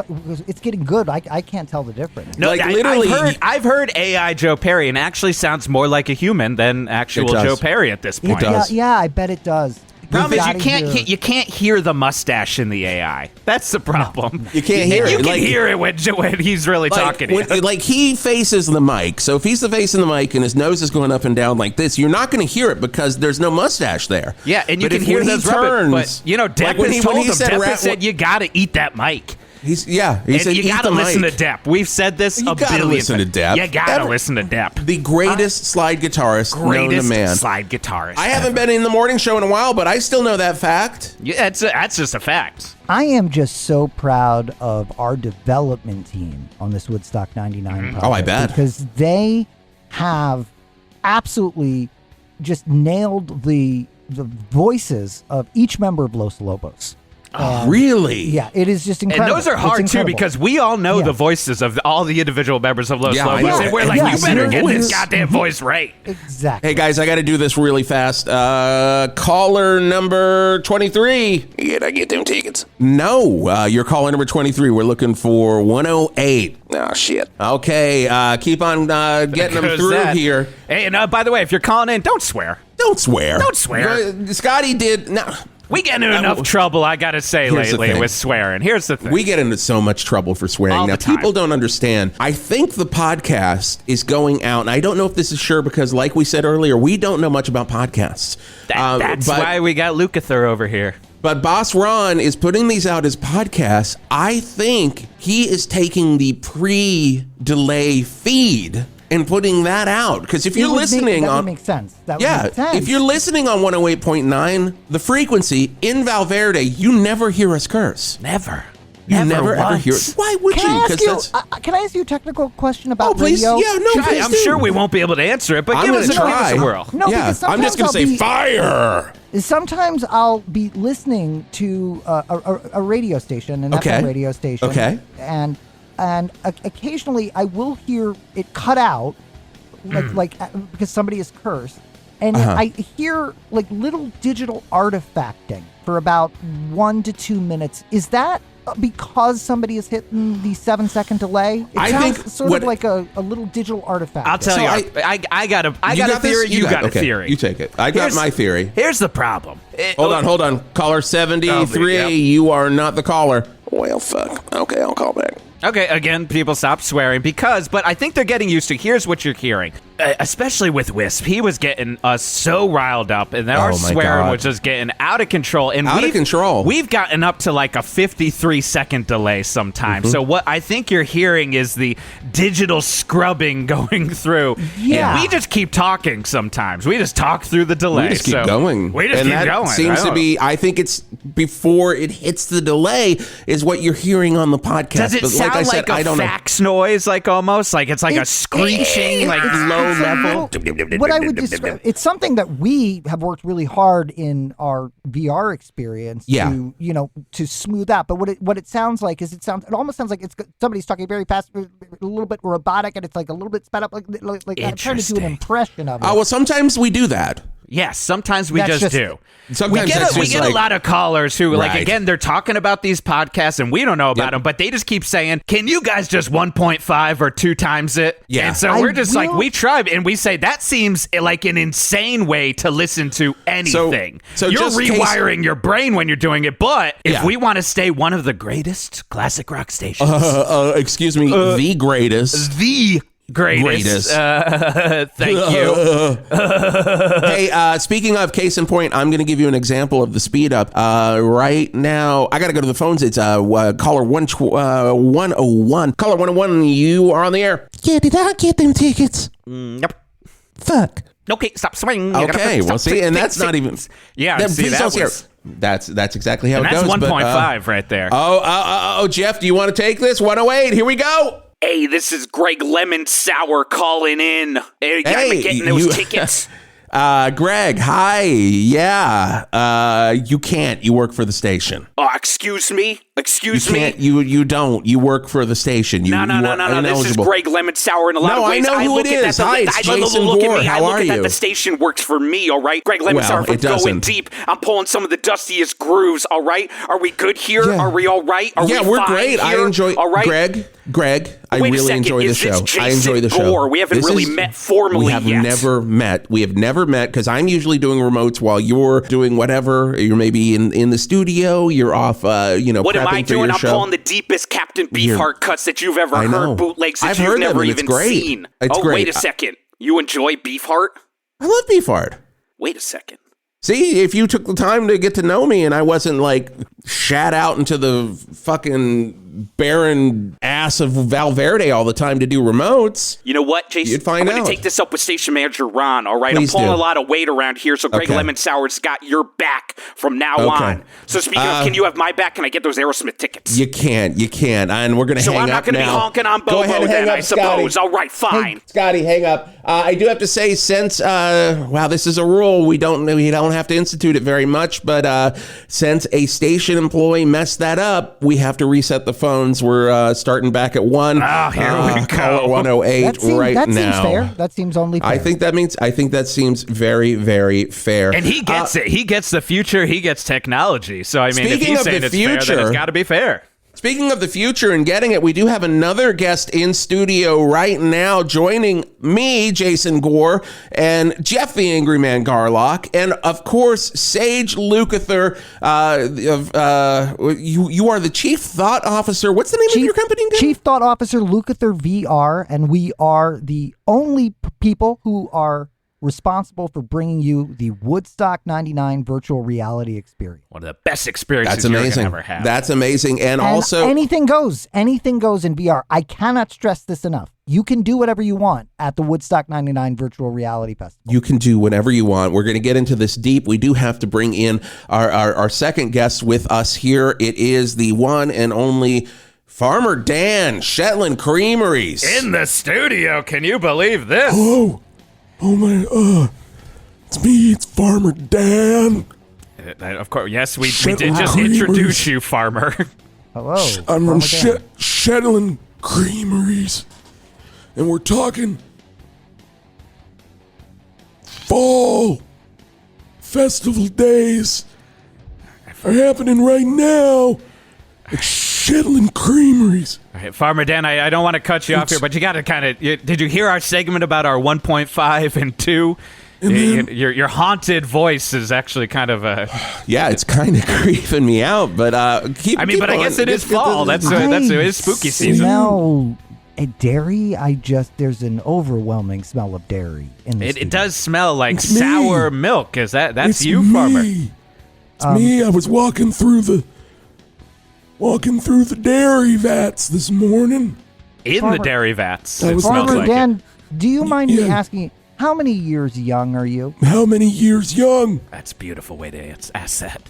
S3: it's getting good. I can't tell the difference.
S2: No, literally, I've heard AI Joe Perry, and it actually sounds more like a human than actual Joe Perry at this point.
S1: It does.
S3: Yeah, I bet it does.
S2: Problem is you can't hear the mustache in the AI. That's the problem.
S1: You can't hear it.
S2: You can hear it when he's really talking to you.
S1: Like he faces the mic. So if he's facing the mic and his nose is going up and down like this, you're not going to hear it because there's no mustache there.
S2: Yeah, and you can hear those rubbing. But Depp Depp said you got to eat that mic.
S1: He said
S2: you gotta listen to Depp. We've said this a billion times.
S1: Listen to Depp.
S2: You gotta listen to Depp.
S1: The greatest slide guitarist known to man.
S2: Slide guitarist.
S1: I haven't been in the morning show in a while, but I still know that fact.
S2: Yeah, that's just a fact.
S3: I am just so proud of our development team on this Woodstock 99 project.
S1: Oh, I bet.
S3: Because they have absolutely just nailed the voices of each member of Los Lobos.
S1: Really?
S3: Yeah, it is just incredible.
S2: And those are hard, too, because we all know the voices of all the individual members of Los Lobos. And we're like, you better get this goddamn voice right.
S3: Exactly.
S1: Hey, guys, I got to do this really fast. Caller number 23.
S4: Can I get them tickets?
S1: No, you're caller number 23. We're looking for 108.
S4: Oh, shit.
S1: Okay, keep on getting them through here.
S2: Hey, and by the way, if you're calling in, don't swear.
S1: Don't swear.
S2: Don't swear.
S1: Scotty did... No.
S2: We get into enough trouble, I gotta say, lately with swearing. Here's the thing.
S1: We get into so much trouble for swearing.
S2: All
S1: now,
S2: the time.
S1: people don't understand. I think the podcast is going out, and I don't know if this is sure because, like we said earlier, we don't know much about podcasts.
S2: That's why we got Lukather over here.
S1: But Boss Ron is putting these out as podcasts. I think he is taking the pre-delay feed and putting that out. Because if you're listening
S3: that would make sense. That would make sense.
S1: If you're listening on 108.9, the frequency in Valverde, you never hear us curse.
S2: Never.
S1: You never ever hear it. Why would you?
S3: Can I ask you a technical question about
S1: please,
S3: radio?
S1: Yeah, no, please
S2: I'm sure we won't be able to answer it, but
S1: I'm
S2: give us
S1: try.
S2: a whirl.
S3: No,
S1: yeah, I'm just going to say fire.
S3: Sometimes I'll be listening to a radio station, an FM radio station.
S1: Okay.
S3: And occasionally I will hear it cut out, like because somebody is cursed. And I hear like little digital artifacting for about 1 to 2 minutes. Is that because somebody is hitting the 7-second delay? It sounds sort of like a little digital artifact.
S2: I'll tell you, I got a theory. You got a theory.
S1: You take it. I got my theory.
S2: Here's the problem.
S1: Hold on. Caller 73, you are not the caller.
S4: Well, fuck. Okay, I'll call back.
S2: Okay, again, people stop swearing but I think they're getting used to, here's what you're hearing. Especially with Wisp, he was getting us so riled up, and then our swearing was just getting out of control. And We've gotten up to like a 53-second delay sometimes. So what I think you're hearing is the digital scrubbing going through. Yeah. And we just keep talking sometimes. We just talk through the delay.
S1: We just keep going.
S2: We just keep going.
S1: Seems to be, I think it's before it hits the delay is what you're hearing on the podcast.
S2: Does it sound like a fax noise, like almost? Like it's like a screeching, like low level?
S3: What I would describe, it's something that we have worked really hard in our VR experience to smooth out. But what it sounds like is it almost sounds like somebody's talking very fast, a little bit robotic, and it's like a little bit sped up. Like I'm trying to do an impression of it.
S1: Oh, well, sometimes we do that.
S2: Yes, sometimes we just do.
S1: Sometimes
S2: we get a lot of callers who, like, again, they're talking about these podcasts and we don't know about them, but they just keep saying, can you guys just 1.5 or 2 times it?
S1: Yeah.
S2: And so we're just like, we try, and we say, that seems like an insane way to listen to anything. So you're rewiring your brain when you're doing it, but if we want to stay one of the greatest classic rock stations.
S1: Excuse me, the greatest.
S2: The greatest. Thank you.
S1: Hey, speaking of case in point, I'm going to give you an example of the speed up. Right now, I got to go to the phones. It's caller 101. Caller 101, you are on the air.
S7: Yeah, did I get them tickets?
S2: Yep.
S7: Fuck.
S2: Okay, stop swinging.
S1: Okay, well, see, and that's not even...
S2: Yeah, see, that was...
S1: That's exactly how it goes.
S2: That's 1.5 right there.
S1: Oh, Geoff, do you want to take this? 108, here we go.
S5: Hey, this is Greg Lemon Sour calling in. Hey, getting those tickets.
S1: Greg, hi. Yeah. You can't. You work for the station.
S5: Oh, excuse me? Excuse me?
S1: You don't. You work for the station.
S5: No. This is Greg Lemon Sour in a lot of ways.
S1: No, I know who it is. Hi, it's Jason Gore. How are you?
S5: That the station works for me, all right? Greg Lemon Sour, if I'm going deep, I'm pulling some of the dustiest grooves, all right? Are we good here? Yeah. Are we all right?
S1: We're great.
S5: Here?
S1: I enjoy
S5: all right?
S1: Greg, I really enjoy the show. I enjoy the show.
S5: Gore? We haven't really met formally yet.
S1: We have never met because I'm usually doing remotes while you're doing whatever. You're maybe in the studio. You're off,
S5: what am I doing? I'm
S1: show.
S5: pulling the deepest Captain Beefheart cuts that you've ever heard, bootlegs that you've never even seen.
S1: It's great.
S5: Wait a second. You enjoy Beefheart?
S1: I love Beefheart.
S5: Wait a second.
S1: See, if you took the time to get to know me and I wasn't like shat out into the fucking barren ass of Valverde all the time to do remotes.
S5: You know what, Jason?
S1: You'd find
S5: I'm going to take this up with station manager Ron, all right?
S1: Please
S5: I'm pulling
S1: do.
S5: a lot of weight around here, so Greg Lemon Sour's got your back from now on. So speaking of, can you have my back? Can I get those Aerosmith tickets?
S1: You can't. And we're going to hang up now.
S5: So I'm not going to be honking on Bobo then, I suppose. All right, fine.
S1: Hey, Scotty, hang up. I do have to say, since, this is a rule, we don't have to institute it very much, but since a station employee messed that up, we have to reset the phones. We're starting back at 1.
S2: Oh, here we go.
S1: 108
S3: that seems fair. That seems only fair.
S1: I think that seems very, very fair.
S2: And he gets it. He gets the future. He gets technology. So, I mean, if
S1: Speaking
S2: he's
S1: of
S2: saying
S1: the
S2: it's fair, then it's got to be fair.
S1: Speaking of the future and getting it, we do have another guest in studio right now joining me, Jason Gore, and Geoff the Angry Man Garlock, and of course, Sage Lukather. You are the Chief Thought Officer. What's the name of your company again?
S3: Chief Thought Officer Lukather VR, and we are the only people who are responsible for bringing you the Woodstock 99 virtual reality experience.
S2: One of the best experiences
S1: That's amazing.
S2: you're going to ever have.
S1: That's amazing. And also,
S3: anything goes in VR. I cannot stress this enough. You can do whatever you want at the Woodstock 99 virtual reality festival.
S1: you can do whatever you want. We're going to get into this deep. We do have to bring in our second guest with us here. It is the one and only Farmer Dan, Shetland Creameries.
S2: In the studio. Can you believe this?
S8: Oh my, it's me, it's Farmer Dan.
S2: Of course, yes, we did
S8: Shetland
S2: just
S8: Creameries.
S2: introduce you, Farmer.
S3: Hello.
S8: I'm from
S3: Farmer Dan.
S8: Shetland Creameries, and we're talking fall festival days are happening right now at Shetland Creameries.
S2: All right, Farmer Dan, I don't want to cut you off here, but you got to kind of... Did you hear our segment about our 1.5 and 2? Your haunted voice is actually kind of a...
S1: Yeah, it's kind of creeping me out, but keep.
S2: I mean,
S1: keep
S2: but I
S1: on.
S2: guess it is
S1: Get
S2: fall.
S1: this-
S2: It is spooky season.
S3: Smell dairy. There's an overwhelming smell of dairy in this.
S2: It does smell like
S8: It's me.
S2: sour milk. That's
S8: It's
S2: you,
S8: me.
S2: Farmer.
S8: It's me. I was walking through the dairy vats this morning.
S2: In
S3: Farmer-
S2: the dairy vats.
S8: I
S2: It
S8: was
S2: smells
S3: Farmer
S2: like
S3: Dan, do you mind me
S8: Yeah.
S3: asking, how many years young are you?
S8: How many years young?
S2: it. That's a beautiful way to ask that.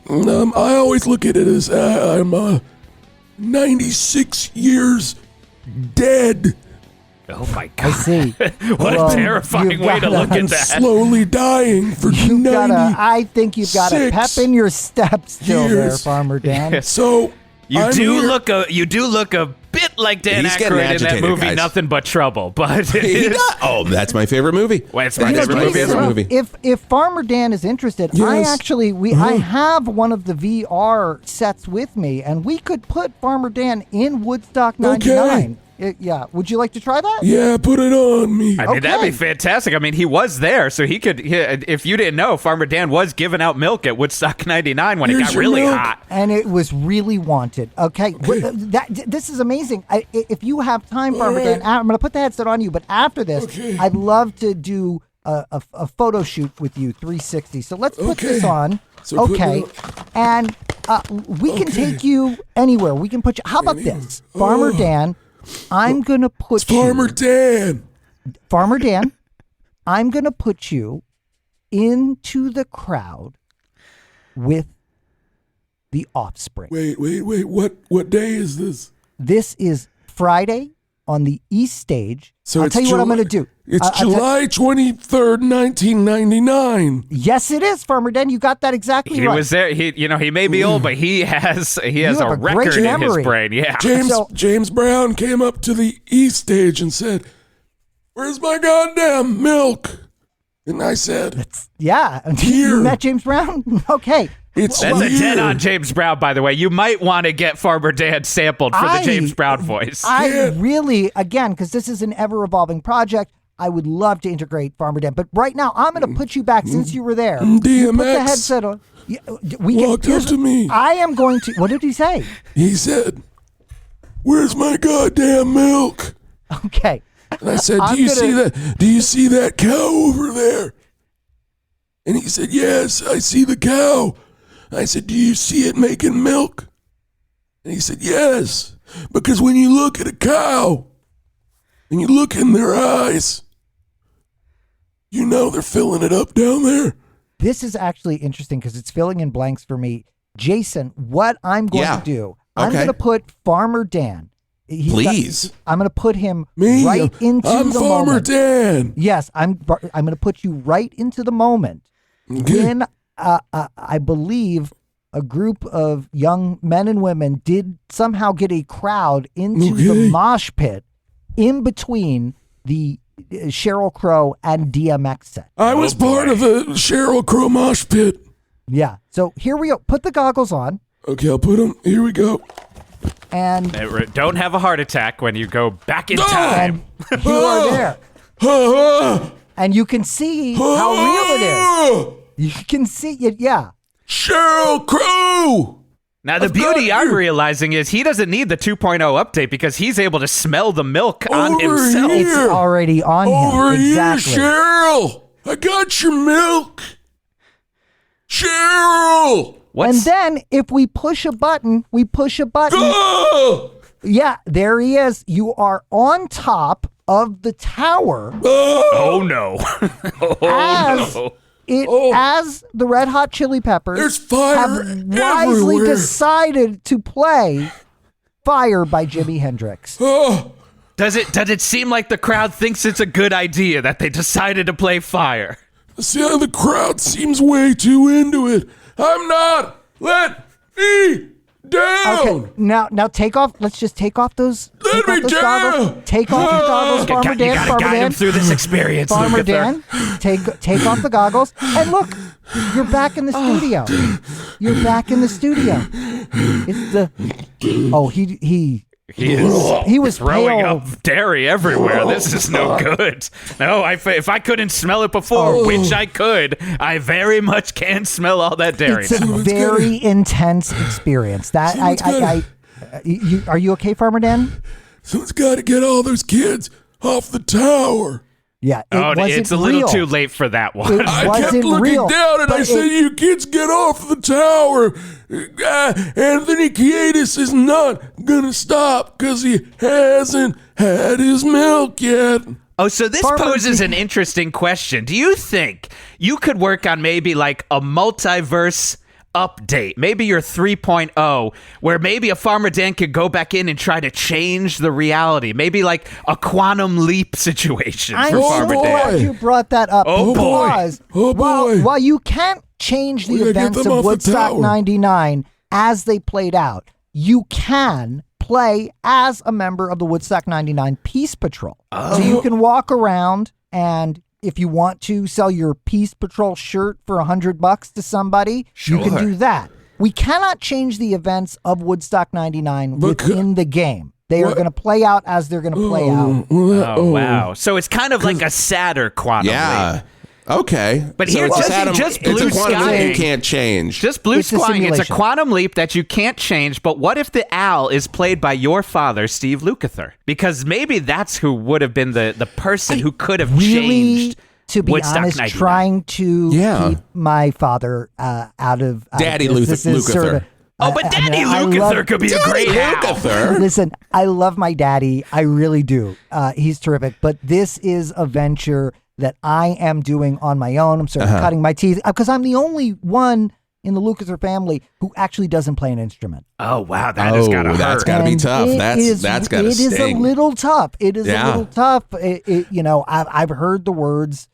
S8: I always look at it as I'm 96 years dead,
S2: Oh, my
S3: I
S2: God.
S3: see.
S2: What
S3: Well,
S2: a terrifying
S3: you've
S2: way to
S3: gotta-
S2: look at that.
S8: slowly dying for 90.
S3: I think you've got a pep in your step still there,
S8: years.
S3: Farmer Dan.
S8: So
S2: You
S8: I'm
S2: do
S8: here-
S2: look a bit like Dan
S1: He's getting
S2: Aykroyd in that
S1: agitated,
S2: movie,
S1: guys.
S2: Nothing But Trouble. But it
S1: He
S2: is...
S1: does- Oh, that's my favorite movie.
S2: Well, it's
S1: my
S2: my
S1: favorite movie.
S3: Jason,
S1: Movie.
S3: If Farmer Dan is interested,
S8: Yes.
S3: I have one of the VR sets with me, and we could put Farmer Dan in Woodstock 99. Yeah, would you like to try that?
S8: Yeah, put it on me.
S2: I mean, that'd
S3: Okay.
S2: be fantastic. I mean, he was there, so he could. If you didn't know, Farmer Dan was giving out milk at Woodstock 99 when it
S8: Here's
S2: got
S8: your
S2: really
S8: milk.
S2: hot.
S3: And it was really wanted. Okay, this is amazing. If you have time, Farmer
S8: right.
S3: Dan, I'm going to put the headset on you. But after this,
S8: Okay.
S3: I'd love to do a photo shoot with you, 360. So let's put
S8: Okay.
S3: this on.
S8: So put
S3: okay,
S8: it
S3: and we can
S8: Okay.
S3: take you anywhere. We can put you. How about this, Farmer Dan? I'm going to put
S8: It's Farmer Dan.
S3: Farmer Dan. I'm going to put you into the crowd with the Offspring.
S8: Wait. What day is this?
S3: This is Friday on the East Stage.
S8: So
S3: I'll
S8: it's
S3: tell you what I'm
S8: July-
S3: going to do.
S8: It's
S3: I'll tell-
S8: July 23rd, 1999.
S3: Yes, it is, Farmer Dan. You got that exactly
S2: He
S3: right.
S2: was there. He may be old, but he has
S3: have
S2: a
S3: a great
S2: record in his
S3: memory.
S2: brain. Yeah.
S8: James Brown came up to the East Stage and said, "Where's my goddamn milk?" And I said,
S3: Yeah.
S8: Here.
S3: You met James Brown? Okay.
S8: "It's
S2: That's a
S8: here."
S2: dead on James Brown, by the way. You might want to get Farmer Dan sampled for the
S3: I-
S2: James Brown voice.
S3: I really, again, because this is an ever-evolving project, I would love to integrate Farmer Dan. But right now, I'm going to put you back since you were there. You put the
S8: DMX
S3: headset on.
S8: walked up to me.
S3: I am going to. What did he say?
S8: He said, "Where's my goddamn milk?"
S3: Okay.
S8: And I said,
S3: I'm
S8: "Do you
S3: gonna-
S8: see that? Do you see that cow over there?" And he said, "Yes, I see the cow." I said, "Do you see it making milk?" And he said, "Yes, because when you look at a cow and you look in their eyes, you know they're filling it up down there."
S3: This is actually interesting because it's filling in blanks for me. Jason, what I'm going
S1: Yeah.
S3: to do, I'm
S1: Okay.
S3: going to put Farmer Dan.
S1: Please.
S3: I'm going to put him
S8: Me,
S3: right into
S8: I'm
S3: the
S8: Farmer
S3: moment.
S8: Dan.
S3: Yes, I'm going to put you right into the moment
S8: Okay.
S3: when I believe a group of young men and women did somehow get a crowd into the
S8: Okay.
S3: mosh pit in between the Sheryl Crow and DMX set.
S8: I was part of the Sheryl Crow mosh pit.
S3: Yeah. So here we go. Put the goggles on.
S8: Okay, I'll put them. Here we go.
S3: And
S2: don't have a heart attack when you go back in time.
S3: and you are there. And you can see how real it is. You can see it, yeah.
S8: Sheryl Crow!
S2: Now, the beauty I'm realizing is he doesn't need the 2.0 update because he's able to smell the milk on himself.
S3: It's already on
S8: Over
S3: him. Exactly.
S8: here, Cheryl! I got your milk! Cheryl!
S3: And then if we push a button,
S8: Oh!
S3: Yeah, there he is. You are on top of the tower.
S2: Oh, no.
S3: As the Red Hot Chili Peppers
S8: There's fire
S3: have wisely
S8: everywhere.
S3: decided to play Fire by Jimi Hendrix.
S2: Does it seem like the crowd thinks it's a good idea that they decided to play Fire?
S8: See how the crowd seems way too into it. I'm not. Let me down.
S3: Okay, now take off. Let's just take off those.
S8: Let me down.
S3: Goggles. Take off your goggles, Farmer Dan.
S2: You gotta
S3: Farmer
S2: guide
S3: Dan.
S2: him through this experience,
S3: Farmer
S2: Lukather.
S3: Dan, take off the goggles, and look, you're back in the studio. You're back in the studio. It's the he was
S2: throwing
S3: pale.
S2: up dairy everywhere. This is no good. No, if I couldn't smell it before, which I could, I very much can smell all that dairy.
S3: It's a very intense experience. That are you okay, Farmer Dan?
S8: Someone's got to get all those kids off the tower.
S3: Yeah,
S2: it's a little too late for that one.
S8: I kept looking down and I said, you kids get off the tower. Anthony Kiedis is not going to stop because he hasn't had his milk yet.
S2: Oh, so this poses an interesting question. Do you think you could work on maybe like a multiverse update, maybe your 3.0, where maybe a Farmer Dan could go back in and try to change the reality, maybe like a quantum leap situation for Farmer Dan?
S3: I'm so glad you brought that up.
S2: Oh, boy.
S3: While you can't change the events of Woodstock 99 as they played out, you can play as a member of the Woodstock 99 Peace Patrol. So you can walk around, and if you want to sell your Peace Patrol shirt for $100 to somebody, you can do that. We cannot change the events of Woodstock 99 within the game. They are going to play out as they're going to play out.
S2: Oh, wow. So it's kind of like a sadder quantum leap.
S1: Okay.
S2: But here, just blue
S1: it's a quantum
S2: sky.
S1: leap you can't change.
S2: Just blue skying. It's a quantum leap that you can't change. But what if the owl is played by your father, Steve Lukather? Because maybe that's who would have been the person who could have changed.
S3: To be
S2: Woodstock
S3: honest,
S2: 99.
S3: trying to keep my father out of
S1: Daddy
S3: this.
S1: Lukather.
S3: Sort of,
S2: but Daddy Lukather could be a great
S1: Lukather.
S3: Listen, I love my daddy. I really do. He's terrific. But this is a venture that I am doing on my own. I'm sort of cutting my teeth because I'm the only one in the Lukather family who actually doesn't play an instrument.
S2: Oh, wow. That has got to hurt.
S1: That's got to be tough. That's got to sting.
S3: It is a little tough. It is a little tough. I've heard the words,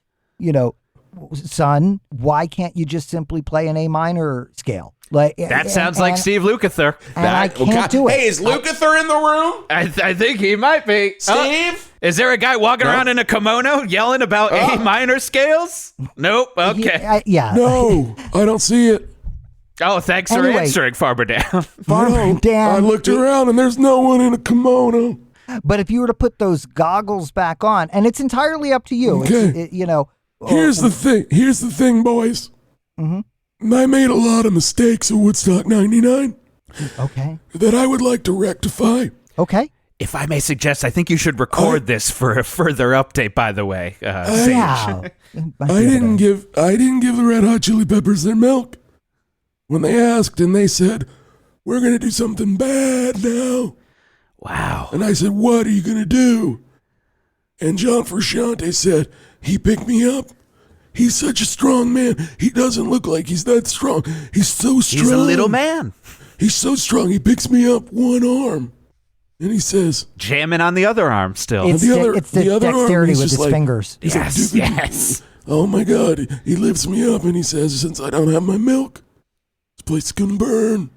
S3: son, why can't you just simply play an A minor scale?
S2: That sounds like Steve Lukather.
S3: And I can't do it.
S1: Hey, is Lukather in the room?
S2: I think he might be.
S1: Steve?
S2: Is there a guy walking around in a kimono yelling about A minor scales? Nope. Okay.
S8: No, I don't see it.
S2: Oh, thanks for answering, Farmer Dan.
S3: Farmer Dan.
S8: I looked around and there's no one in a kimono.
S3: But if you were to put those goggles back on, and it's entirely up to you.
S8: Okay. Here's the thing. Here's the thing, boys. Mm-hmm. I made a lot of mistakes at Woodstock 99.
S3: Okay.
S8: That I would like to rectify.
S3: Okay.
S2: If I may suggest, I think you should record this for a further update, by the way, Sage.
S3: Yeah.
S8: I didn't give the Red Hot Chili Peppers their milk. When they asked and they said, we're going to do something bad now.
S2: Wow.
S8: And I said, what are you going to do? And John Frusciante said, he picked me up. He's such a strong man. He doesn't look like he's that strong. He's so strong.
S2: He's a little man.
S8: He's so strong. He picks me up one arm. And he says...
S2: Jamming on the other arm still.
S3: It's the other dexterity with his fingers.
S2: Yes.
S8: Oh my God. He lifts me up and he says, since I don't have my milk, this place is going to burn.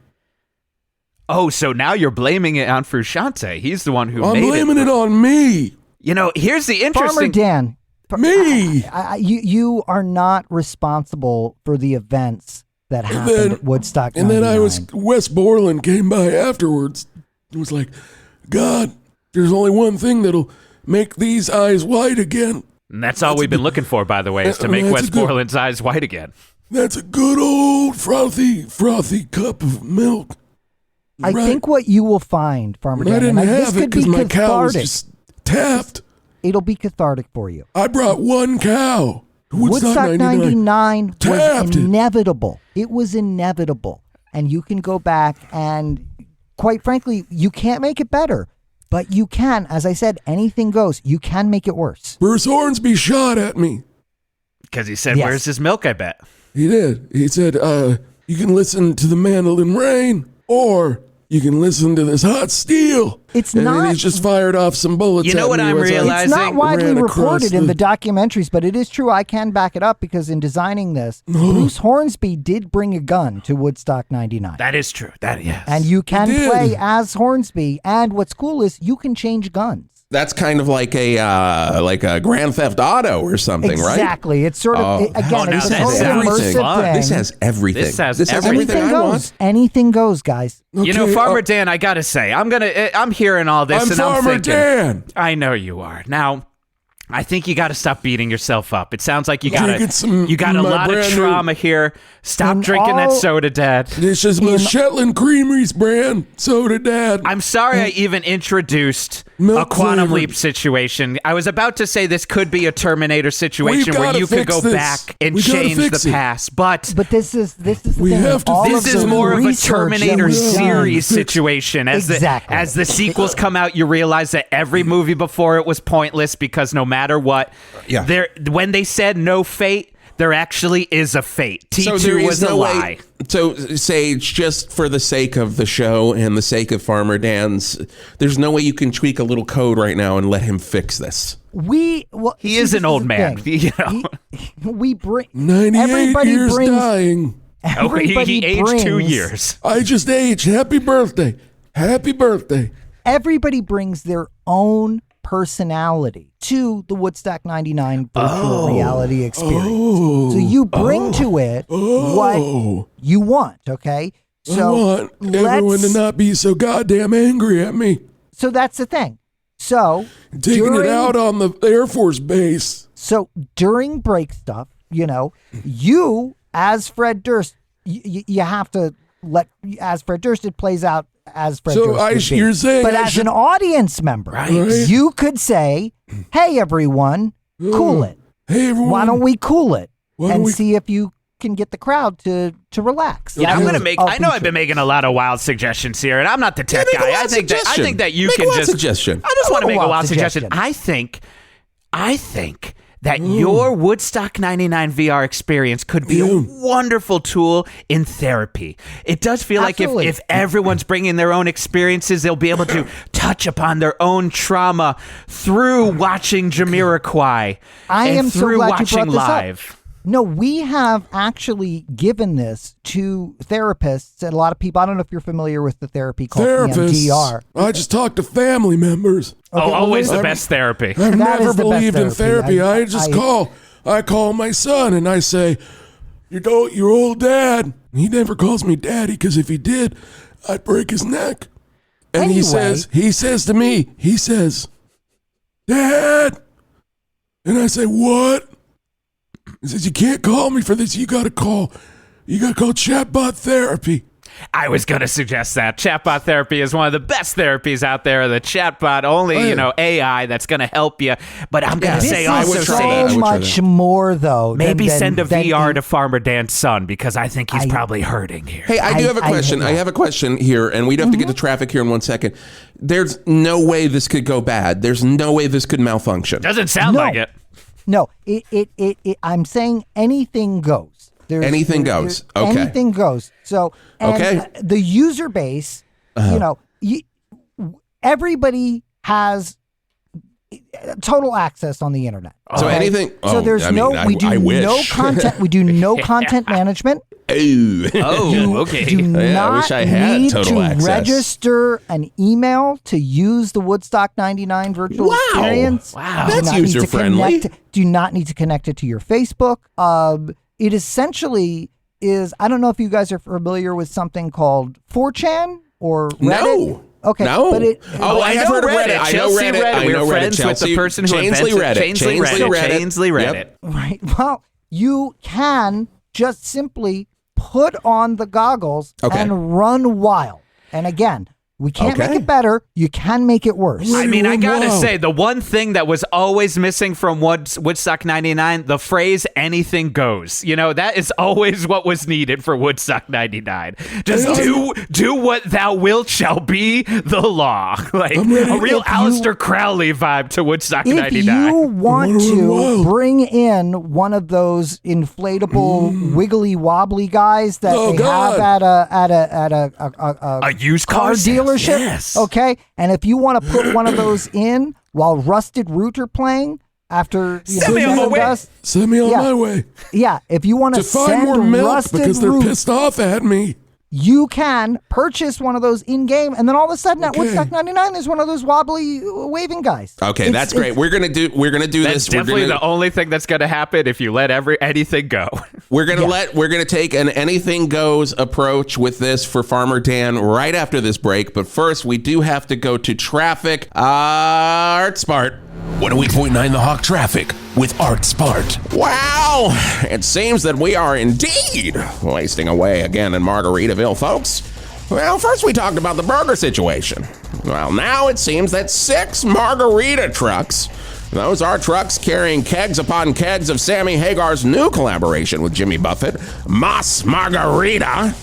S2: Oh, so now you're blaming it on Frusciante. He's the one who made it.
S8: I'm blaming it on me.
S2: Here's the interesting...
S3: Farmer Dan.
S8: Me.
S3: You are not responsible for the events that happened at Woodstock 99.
S8: And then Wes Borland came by afterwards It was like, God, there's only one thing that'll make these eyes white again.
S2: And that's all we've been looking for, by the way, is to make Westmoreland's eyes white again.
S8: That's a good old frothy cup of milk.
S3: I think what you will find, Farmer Dan,
S8: I didn't have it because my cow was
S3: cathartic.
S8: just tapped.
S3: It'll be cathartic for you.
S8: I brought one cow.
S3: Woodstock 99 was
S8: tapped
S3: inevitable. It was inevitable. And you can go back and, quite frankly, you can't make it better. But you can, as I said, anything goes. You can make it worse.
S8: Bruce Hornsby shot at me.
S2: Because he said,
S3: Yes.
S2: where's his milk, I bet.
S8: He did. He said, you can listen to the Mandolin Rain, or you can listen to this hot steel.
S3: It's
S8: and
S3: not.
S8: then he's just fired off some bullets.
S2: You know
S8: at
S2: what
S8: me
S2: I'm
S8: as I
S2: realizing?
S3: It's not widely
S8: ran across
S3: reported in the documentaries, but it is true. I can back it up because in designing this, Bruce Hornsby did bring a gun to Woodstock 99.
S2: That is true. Yes.
S3: And you can
S8: did.
S3: play as Hornsby. And what's cool is you can change guns.
S1: That's kind of like a Grand Theft Auto or something, right?
S3: Exactly. It's sort of,
S2: now
S3: it's a
S2: this
S3: totally
S2: sounds
S3: immersive
S2: fun.
S3: thing.
S1: This has everything.
S2: This has
S1: everything
S3: Anything
S1: I
S3: goes.
S1: want.
S3: Anything goes, guys.
S2: You know,
S8: Okay,
S2: Farmer Dan, I gotta say, I'm hearing all this,
S8: I'm
S2: and
S8: Farmer
S2: I'm thinking,
S8: Dan.
S2: I know you are. Now, I think you got to stop beating yourself up. It sounds like you got a
S8: my
S2: lot of
S8: brand new-
S2: trauma here. Stop
S3: And
S2: drinking that
S3: all-
S2: soda, Dad.
S8: This is my Shetland Creameries brand. Soda Dad.
S2: I'm sorry I even introduced
S8: Milk
S2: a quantum
S8: flavored.
S2: leap situation. I was about to say this could be a Terminator situation
S8: We've
S2: where
S8: gotta
S2: you could
S8: fix
S2: go
S8: this.
S2: back and
S8: We gotta
S2: change
S8: fix
S2: the
S8: it.
S2: past, but
S3: But this is the
S8: We
S3: thing.
S8: have to
S3: All
S8: fix
S2: this
S3: of
S2: is
S3: the
S2: more of a
S3: research that
S2: Terminator
S3: we've done-
S2: series situation.
S3: Exactly.
S2: As the sequels come out, you realize that every movie before it was pointless because no matter what,
S1: Yeah.
S2: when they said no fate, there actually is a fate.
S1: So
S2: T2
S1: there is
S2: was a
S1: no
S2: lie.
S1: way. So, Sage, just for the sake of the show and the sake of Farmer Dan's, there's no way you can tweak a little code right now and let him fix this.
S2: He is an old man, you know.
S3: We bring
S8: 98
S3: everybody
S8: years
S3: brings.
S8: dying.
S2: Okay,
S3: Everybody
S2: he aged 2
S3: brings-
S2: years.
S8: I just aged. Happy birthday. Happy birthday.
S3: Everybody brings their own personality to the Woodstock 99 virtual reality experience. So you bring to it what you want, okay?
S8: I
S3: So
S8: want everyone to not be so goddamn angry at me.
S3: So that's the thing. So
S8: Taking it out on the Air Force Base.
S3: So during break stuff, you as Fred Durst, you have to let as Fred Durst. It plays out as Fred
S8: So
S3: Durst. would be.
S8: you're saying
S3: but
S8: I
S3: as
S8: should-
S3: an audience member,
S8: Right.
S3: you could say, "Hey, everyone, cool it.
S8: Hey, everyone.
S3: Why don't we cool it
S8: Why don't
S3: and
S8: we-
S3: see if you can get the crowd to relax?"
S2: Yeah, I'm
S3: Because
S2: gonna make.
S3: of
S2: I know I've
S3: feature.
S2: been making a lot of wild suggestions here, and I'm not the tech
S1: make a
S2: guy. I
S1: wild
S2: think
S1: suggestion.
S2: that you
S1: Make a
S2: can
S1: wild
S2: just
S1: suggestion.
S2: I just want to
S3: A
S2: make a
S3: wild
S2: wild suggestion.
S3: suggestion.
S2: I think that your Woodstock 99 VR experience could be a wonderful tool in therapy. It does feel
S3: Absolutely.
S2: like if everyone's bringing their own experiences, they'll be able to touch upon their own trauma through watching Jamiroquai
S3: I
S2: and
S3: am so
S2: through
S3: glad you
S2: watching
S3: brought this up.
S2: live.
S3: No, we have actually given this to therapists and a lot of people. I don't know if you're familiar with the therapy called
S8: Therapists.
S3: EMDR.
S8: I just talk to family members.
S3: Okay, well,
S2: Always the
S8: I'm-
S2: best therapy.
S8: I've
S3: That
S8: never
S3: is the best
S8: believed in
S3: therapy.
S8: therapy. I call my son and I say, your old dad. He never calls me daddy because if he did, I'd break his neck. And he
S3: Anyway.
S8: says to me, Dad. And I say, what? He says, you can't call me for this. You gotta call chatbot therapy.
S2: I was going to suggest that. Chatbot therapy is one of the best therapies out there. The chatbot, only, AI that's going to help you. But I'm going to
S3: This
S2: say
S3: is
S2: also,
S3: so
S2: Sage,
S3: much more though.
S2: maybe
S3: than-
S2: send a
S3: than
S2: VR to Farmer Dan's son because I think he's probably hurting here.
S1: Hey, I do have a question. I have a question here, and we'd have to get to traffic here in 1 second. There's no way this could go bad. There's no way this could malfunction.
S2: Doesn't sound
S3: No.
S2: like it.
S3: No, it I'm saying anything goes.
S1: Anything goes. Okay.
S3: Anything goes. So, and
S1: Okay.
S3: the user base, everybody has total access on the internet.
S1: So
S3: okay?
S1: anything-
S3: So
S1: oh,
S3: there's
S1: I mean,
S3: we do
S1: I wish.
S3: no content. We do no content management.
S1: Ooh.
S2: Oh, okay.
S3: Do
S1: Yeah, I
S3: not
S1: wish I had
S3: need
S1: total
S3: to
S1: access.
S3: register an email to use the Woodstock 99 virtual
S1: Wow.
S3: experience.
S2: Wow.
S3: Do
S1: That's
S3: not need to
S1: user-friendly.
S3: do not need to connect it to your Facebook. It essentially is, I don't know if you guys are familiar with something called 4chan or Reddit.
S1: No.
S3: Okay.
S1: No.
S3: But it,
S1: I have heard of Reddit. I know Reddit.
S2: We were friends with the person who invented Chansley Reddit.
S3: Right. Well, you can just simply put on the goggles and run wild. And again, we can't make it better. You can make it worse.
S2: I mean, I gotta say, the one thing that was always missing from Woodstock 99, the phrase anything goes. You know, that is always what was needed for Woodstock 99. Just do what thou wilt shall be the law. Like a real Aleister Crowley vibe to Woodstock 99.
S3: If you want to bring in one of those inflatable wiggly wobbly guys that have at a
S2: used car
S3: dealership,
S2: yes.
S3: Okay, and if you want to put one of those in while Rusted Root are playing after
S2: send me on my way.
S8: Send me on my way.
S3: Yeah, if you want to
S8: find
S3: send
S8: more milk
S3: Rusted
S8: because they're
S3: Root,
S8: pissed off at me.
S3: You can purchase one of those in-game, and then all of a sudden at Woodstock 99, there's one of those wobbly waving guys.
S1: Okay, that's great. We're gonna do
S2: that's
S1: this.
S2: Definitely the only thing that's gonna happen if you let anything go.
S1: We're gonna take an anything goes approach with this for Farmer Dan right after this break. But first, we do have to go to traffic. Art Smart.
S4: 108.9 The Hawk traffic with Art Smart.
S1: Wow, it seems that we are indeed wasting away again in Margaritaville, folks. Well, first we talked about the burger situation. Well, now it seems that 6 margarita trucks, those are trucks carrying kegs upon kegs of Sammy Hagar's new collaboration with Jimmy Buffett, Mas Margarita.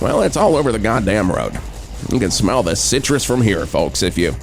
S1: Well, it's all over the goddamn road. You can smell the citrus from here, folks, if you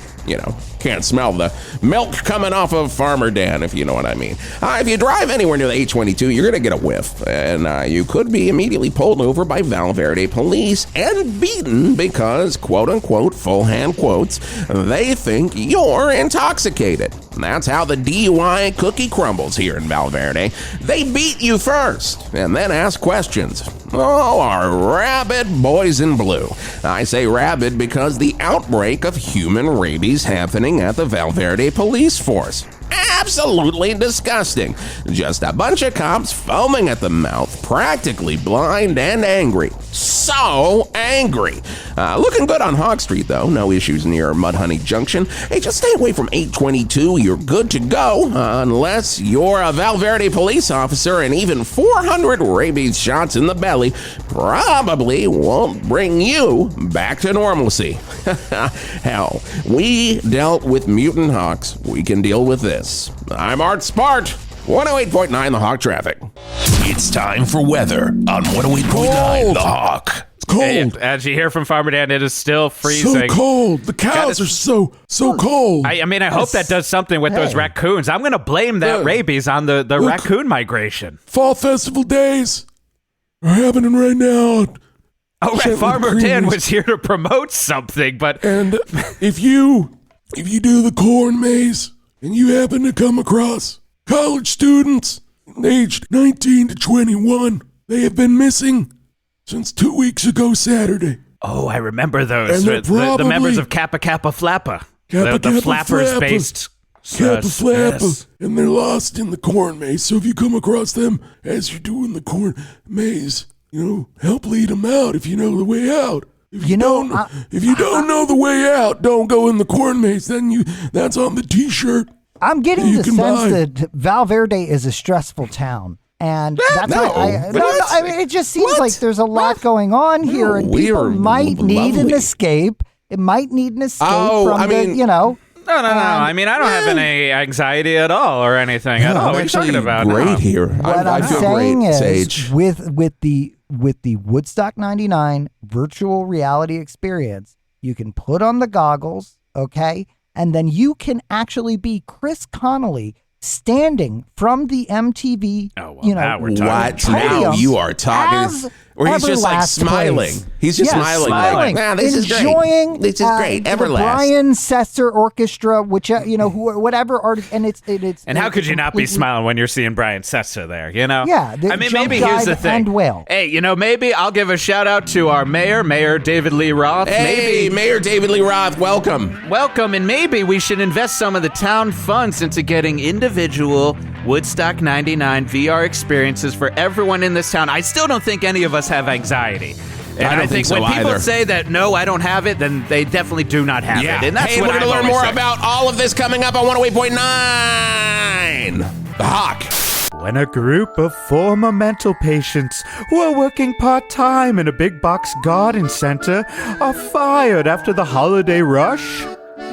S1: can't smell the milk coming off of Farmer Dan, if you know what I mean. If you drive anywhere near the 822, you're going to get a whiff, and you could be immediately pulled over by Val Verde police and beaten because, quote-unquote, full hand quotes, they think you're intoxicated. That's how the DUI cookie crumbles here in Val Verde. They beat you first, and then ask questions. Oh, our rabid boys in blue. I say rabid because the outbreak of human rabies happening at the Val Verde police force. Absolutely disgusting. Just a bunch of cops foaming at the mouth, practically blind and angry. So angry. Looking good on Hawk Street, though. No issues near Mudhoney Junction. Hey, just stay away from 822. You're good to go, unless you're a Val Verde police officer, and even 400 rabies shots in the belly probably won't bring you back to normalcy. Hell, we dealt with mutant hawks. We can deal with this. I'm Art Smart, 108.9 The Hawk traffic.
S4: It's time for weather on 108.9 The Hawk.
S8: It's cold.
S2: Hey, as you hear from Farmer Dan, it is still freezing.
S8: So cold. The cows are so cold.
S2: I mean, I hope that does something with those raccoons. I'm going to blame that rabies on the raccoon migration.
S8: Fall festival days are happening right now.
S2: Oh, right. Farmer Dan was here to promote something, but...
S8: And if you do the corn maze and you happen to come across college students aged 19 to 21, they have been missing since 2 weeks ago Saturday.
S2: Oh, I remember those.
S8: And
S2: the members of Kappa Kappa Flappa. The flappers-based...
S8: Kappa Flappa. Yes. And they're lost in the corn maze. So if you come across them as you're doing the corn maze, help lead them out if you know the way out. If you don't know the way out, don't go in the corn maze. Then that's on the T-shirt.
S3: I'm getting the sense that Val Verde is a stressful town. And that's I mean, it just seems like there's a lot going on here, and people might need an escape. It might need an escape
S2: No. I mean, I don't have any anxiety at all or anything at all. What are you talking about?
S1: Great here.
S3: What I'm
S1: feel
S3: saying
S1: great,
S3: is,
S1: Sage.
S3: with the Woodstock 99 virtual reality experience, you can put on the goggles, okay, and then you can actually be Chris Connolly standing from the MTV,
S2: now we're talking.
S1: What? Now you are talking. Or he's just like smiling.
S3: Plays.
S1: He's just smiling. Like, this is great.
S3: Enjoying
S1: this is great.
S3: the
S1: Everlast.
S3: Brian Setzer Orchestra, which whatever artist, and it's.
S2: And how could you not be smiling when you're seeing Brian Setzer there?
S3: Yeah.
S2: I mean, maybe here's the thing. Hey, maybe I'll give a shout out to our Mayor David Lee Roth.
S1: Hey, Mayor David Lee Roth, welcome.
S2: Welcome, and maybe we should invest some of the town funds into getting individual Woodstock 99 VR experiences for everyone in this town. I still don't think any of us have anxiety. And I think
S1: so
S2: when people
S1: either.
S2: say that, no, I don't have it, then they definitely do not have it. And that's
S1: hey,
S2: what
S1: we're going to
S2: I've
S1: learn
S2: always
S1: more
S2: said.
S1: about all of this coming up on 108.9. The Hawk.
S9: When a group of former mental patients who are working part-time in a big box garden center are fired after the holiday rush,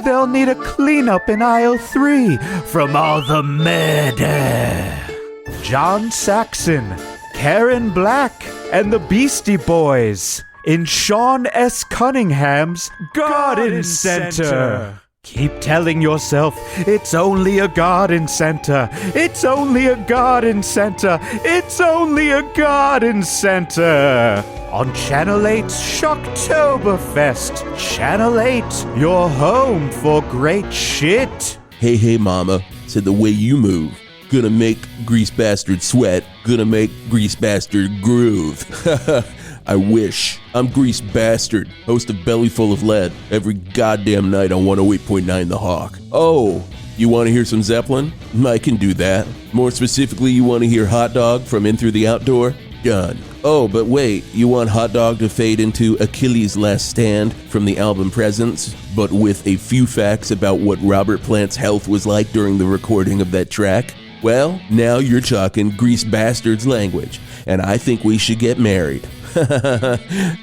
S9: they'll need a cleanup in aisle 3 from all the murder. John Saxon, Karen Black, and the Beastie Boys in Sean S. Cunningham's Garden Center. Keep telling yourself, it's only a garden center. It's only a garden center. It's only a garden center. On Channel 8's Shocktoberfest. Channel 8, your home for great shit.
S8: Hey, mama, said the way you move. Gonna make Grease Bastard sweat. Gonna make Grease Bastard groove. I wish. I'm Grease Bastard, host of Belly Full of Lead, every goddamn night on 108.9 The Hawk. Oh, you want to hear some Zeppelin? I can do that. More specifically, you want to hear Hot Dog from In Through the Outdoor? Done. Oh, but wait, you want Hot Dog to fade into Achilles' Last Stand from the album Presence, but with a few facts about what Robert Plant's health was like during the recording of that track? Well, now you're talking Grease Bastard's language, and I think we should get married.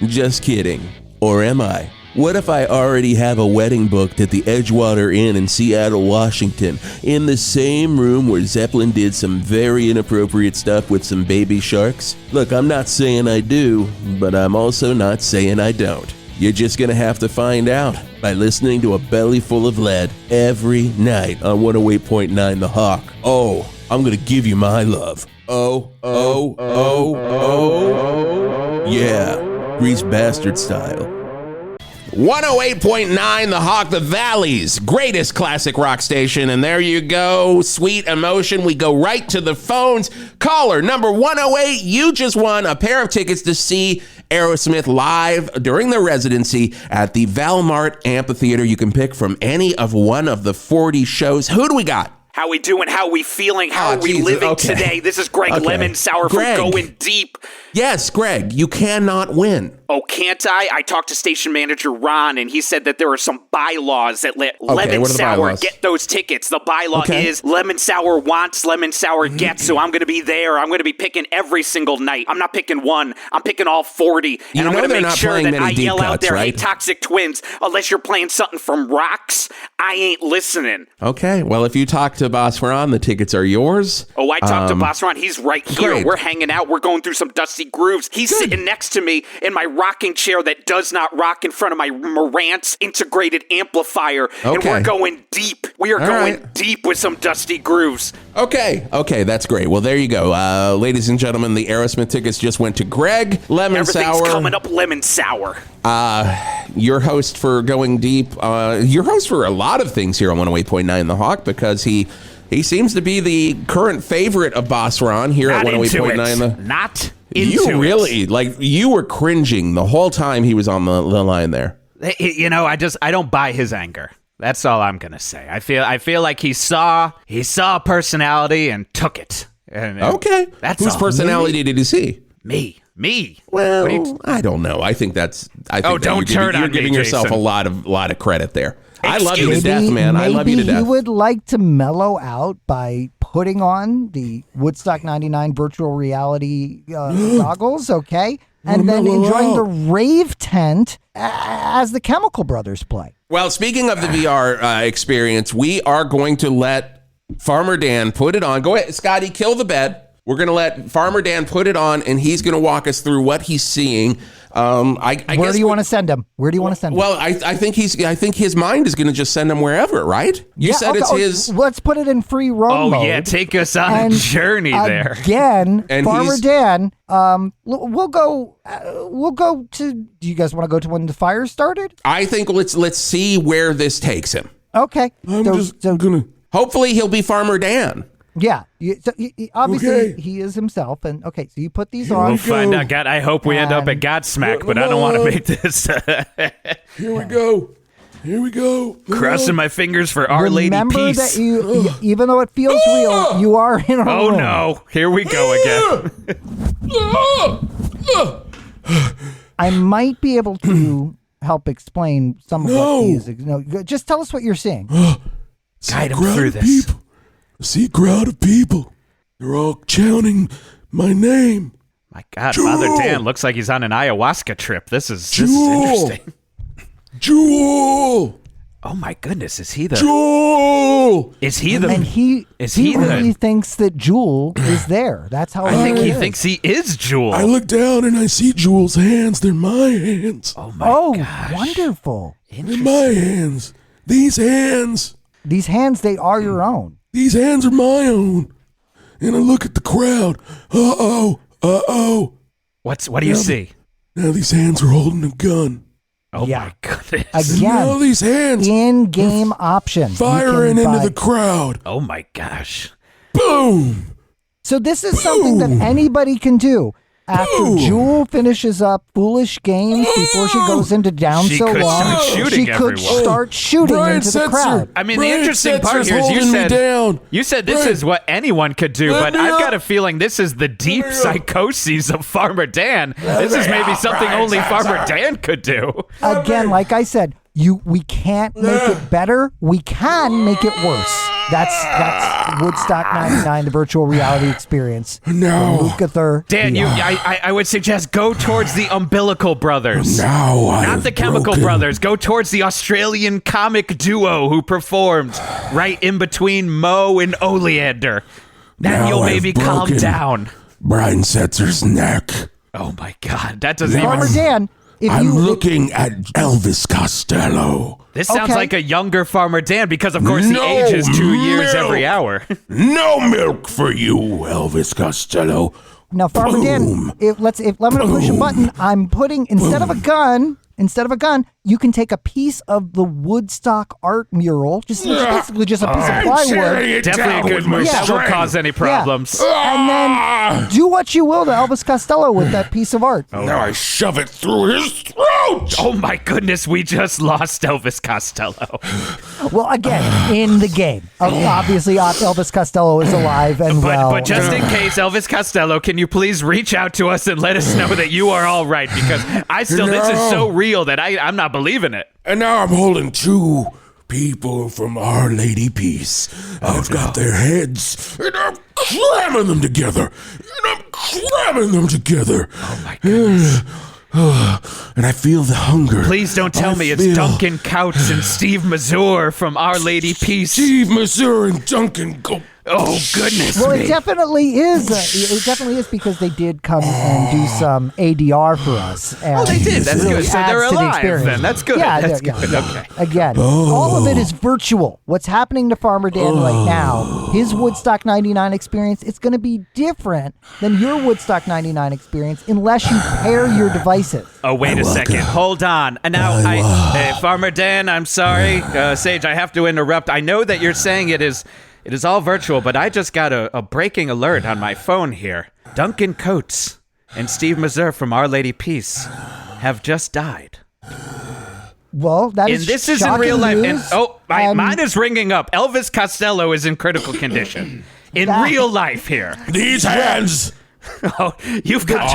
S8: Just kidding. Or am I? What if I already have a wedding booked at the Edgewater Inn in Seattle, Washington, in the same room where Zeppelin did some very inappropriate stuff with some baby sharks? Look, I'm not saying I do, but I'm also not saying I don't. You're just gonna have to find out by listening to A Belly Full of Lead every night on 108.9 The Hawk. Oh, I'm gonna give you my love. Oh. Yeah, Grease Bastard style.
S1: 108.9 The Hawk, the Valley's greatest classic rock station. And there you go, sweet emotion. We go right to the phones. Caller number 108, you just won a pair of tickets to see Aerosmith live during their residency at the Valmart Amphitheater. You can pick from any of one of the 40 shows. Who do we got?
S5: How we doing? How we feeling? How are we living today? This is Greg Lemon Sour from Going Deep.
S1: Yes, Greg, you cannot win.
S5: Oh, can't I? I talked to station manager Ron, and he said that there are some bylaws that let Lemon Sour get those tickets. The bylaw is Lemon Sour wants, Lemon Sour gets, so I'm going to be there. I'm going to be picking every single night. I'm not picking one. I'm picking all 40, and I'm going to make sure that I yell out there, hey, Toxic Twins, unless you're playing something from Rocks, I ain't listening.
S1: Okay, well, if you talk to Boss Ron, the tickets are yours.
S5: Oh, I talked to Boss Ron. He's right here.
S1: Great.
S5: We're hanging out. We're going through some dusty grooves. He's sitting next to me in my rocking chair that does not rock in front of my Marantz integrated amplifier. And we're going deep. We are going deep with some dusty grooves.
S1: Okay, that's great. Well, there you go. Ladies and gentlemen, the Aerosmith tickets just went to Greg Lemon Sour.
S5: Everything's coming up Lemon Sour.
S1: Your host for Going Deep, your host for a lot of things here on 108.9 The Hawk, because he seems to be the current favorite of Boss Ron here at 108.9.
S2: Not
S1: You really, like, you were cringing the whole time he was on the line there.
S2: You know, I don't buy his anger. That's all I'm gonna say. I feel like he saw personality and took it. And that's
S1: whose personality did he see?
S2: Me.
S1: Well, I don't know. I think you're giving yourself
S2: Jason.
S1: a lot of credit there. I love you to death, man. I love you to death.
S3: Maybe he would like to mellow out by putting on the Woodstock 99 virtual reality goggles, okay? And then enjoying the rave tent as the Chemical Brothers play.
S1: Well, speaking of the VR experience, we are going to let Farmer Dan put it on. Go ahead, Scotty, kill the bed. We're going to let Farmer Dan put it on, and he's going to walk us through what he's seeing. Where
S3: do you want to send him? Where do you want to send him?
S1: Well, I think his mind is going to just send him wherever, right? You said it's his.
S3: Let's put it in free roam mode.
S2: Oh yeah, take us on a journey there.
S3: Again, Farmer Dan. We'll go to. Do you guys want to go to when the fire started?
S1: I think let's see where this takes him.
S3: Okay.
S1: Hopefully, he'll be Farmer Dan.
S3: Yeah, obviously he is himself, and so you put these on.
S2: We'll find out. God, I hope we end up at Godsmack, but I don't want to make this.
S8: Here we go.
S2: Crossing my fingers for Our Lady Peace.
S3: Remember that you, even though it feels real, you are in a room.
S2: Oh no! Here we go again.
S3: I might be able to help explain some of what he is. No, just tell us what you're seeing.
S2: Guide him through this.
S8: People. I see a crowd of people. They're all chanting my name.
S2: My God,
S8: Jewel!
S2: Father Dan looks like he's on an ayahuasca trip. This is interesting.
S8: Jewel!
S2: Oh my goodness, is he the?
S8: Jewel!
S2: Is he the?
S3: And he really
S2: the?
S3: thinks that Jewel is there. That's how
S2: I think he
S3: is.
S2: thinks he is Jewel.
S8: I look down and I see Jewel's hands. They're my hands.
S2: Oh my gosh.
S3: Wonderful.
S8: They're my hands. These hands.
S3: These hands, they are your own.
S8: These hands are my own. And I look at the crowd. Uh-oh.
S2: What do you see?
S8: Now these hands are holding a gun.
S2: Oh
S3: Yeah.
S2: my goodness.
S8: And now
S3: Again,
S8: these hands
S3: in-game option. You
S8: firing
S3: can
S8: into
S3: buy-
S8: the crowd.
S2: Oh my gosh.
S8: Boom!
S3: So this is something that anybody can do. After Jewel finishes up foolish games before she goes into down
S2: She
S3: so
S2: could
S3: long,
S2: start shooting
S3: she could
S2: everyone.
S3: start shooting
S8: Brian
S3: into the
S8: Setzer.
S3: crowd.
S2: I mean,
S8: Brian
S2: the interesting part
S8: Setzer's
S2: here is you
S8: holding me
S2: said
S8: down.
S2: this
S8: Brian.
S2: is what anyone could do,
S8: Let
S2: but
S8: me
S2: I've
S8: up.
S2: got a feeling this is the deep psychoses of Farmer Dan. This is maybe something only Farmer Dan could do.
S3: Again, like I said, we can't make it better. We can make it worse. That's Woodstock 99, the virtual reality experience.
S8: No.
S3: Lukather.
S2: Dan, I would suggest go towards the Umbilical Brothers.
S8: Now
S2: Not the Chemical Brothers. Go towards the Australian comic duo who performed right in between Mo and Oleander. Then
S8: Now
S2: you'll
S8: I've
S2: maybe calm
S8: broken
S2: down.
S8: Brian Setzer's neck.
S2: Oh my God, that doesn't
S3: Farmer
S2: even.
S3: Dan, if
S8: I'm
S3: you
S8: looking at Elvis Costello.
S2: This sounds
S3: Okay.
S2: like a younger Farmer Dan because, of course,
S8: No
S2: he ages 2 years
S8: milk.
S2: every hour.
S8: No milk for you, Elvis Costello.
S3: now, Farmer Dan,
S8: Boom.
S3: let me push a button. I'm putting instead of a gun, you can take a piece of the Woodstock art mural, basically just a piece of plywood.
S2: Definitely a good move. That won't cause any problems.
S3: And then do what you will to Elvis Costello with that piece of art.
S8: Now I shove it through his throat.
S2: Oh my goodness, we just lost Elvis Costello.
S3: Well, again, in the game. Obviously, Elvis Costello is alive and well.
S2: But just in case, Elvis Costello, can you please reach out to us and let us know that you are all right? Because this is so real that I'm not believing it.
S8: And now I'm holding two people from Our Lady Peace. I've got their heads, and I'm clamming them together.
S2: Oh my goodness.
S8: And I feel the hunger.
S2: Please don't tell me it's Duncan Couch and Steve Mazur from Our Lady Peace.
S8: Steve Mazur and Duncan go.
S2: Oh, goodness
S3: Well,
S2: me.
S3: it definitely is. It definitely is because they did come and do some ADR for us.
S2: Oh, they did. That's
S3: really
S2: good. So
S3: adds
S2: they're
S3: to the
S2: alive
S3: experience.
S2: then. That's good.
S3: Yeah,
S2: That's
S3: yeah.
S2: good. Okay.
S3: Again, all of it is virtual. What's happening to Farmer Dan right now, his Woodstock 99 experience, it's going to be different than your Woodstock 99 experience unless you pair your devices.
S2: Oh, wait a second. Hold on. Now, Farmer Dan, I'm sorry. Sage, I have to interrupt. I know that you're saying it is all virtual, but I just got a breaking alert on my phone here. Duncan Coates and Steve Mazur from Our Lady Peace have just died.
S3: Well, that is
S2: This is in
S3: shocking
S2: real life.
S3: news,
S2: Mine is ringing up. Elvis Costello is in critical condition. In real life here.
S8: These hands.
S2: Oh, you've got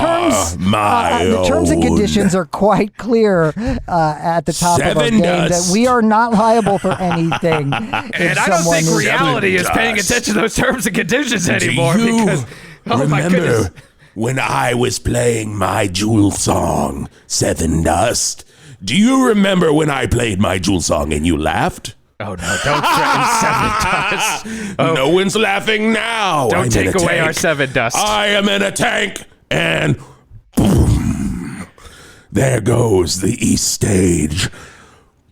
S3: the terms and conditions are quite clear at the top of our
S8: Seven
S3: game
S8: dust.
S3: that we are not liable for anything.
S2: And I don't think reality is paying attention to those terms and conditions anymore
S8: Do you
S2: because, oh my goodness.
S8: remember when I was playing my Jewel song, Seven Dust? Do you remember when I played my Jewel song and you laughed?
S2: Oh no, don't threaten Seven Dust. Oh,
S8: No one's laughing now.
S2: don't
S8: I'm
S2: take
S8: in a
S2: away
S8: tank.
S2: our Seven Dust.
S8: I am in a tank, and boom, there goes the East Stage.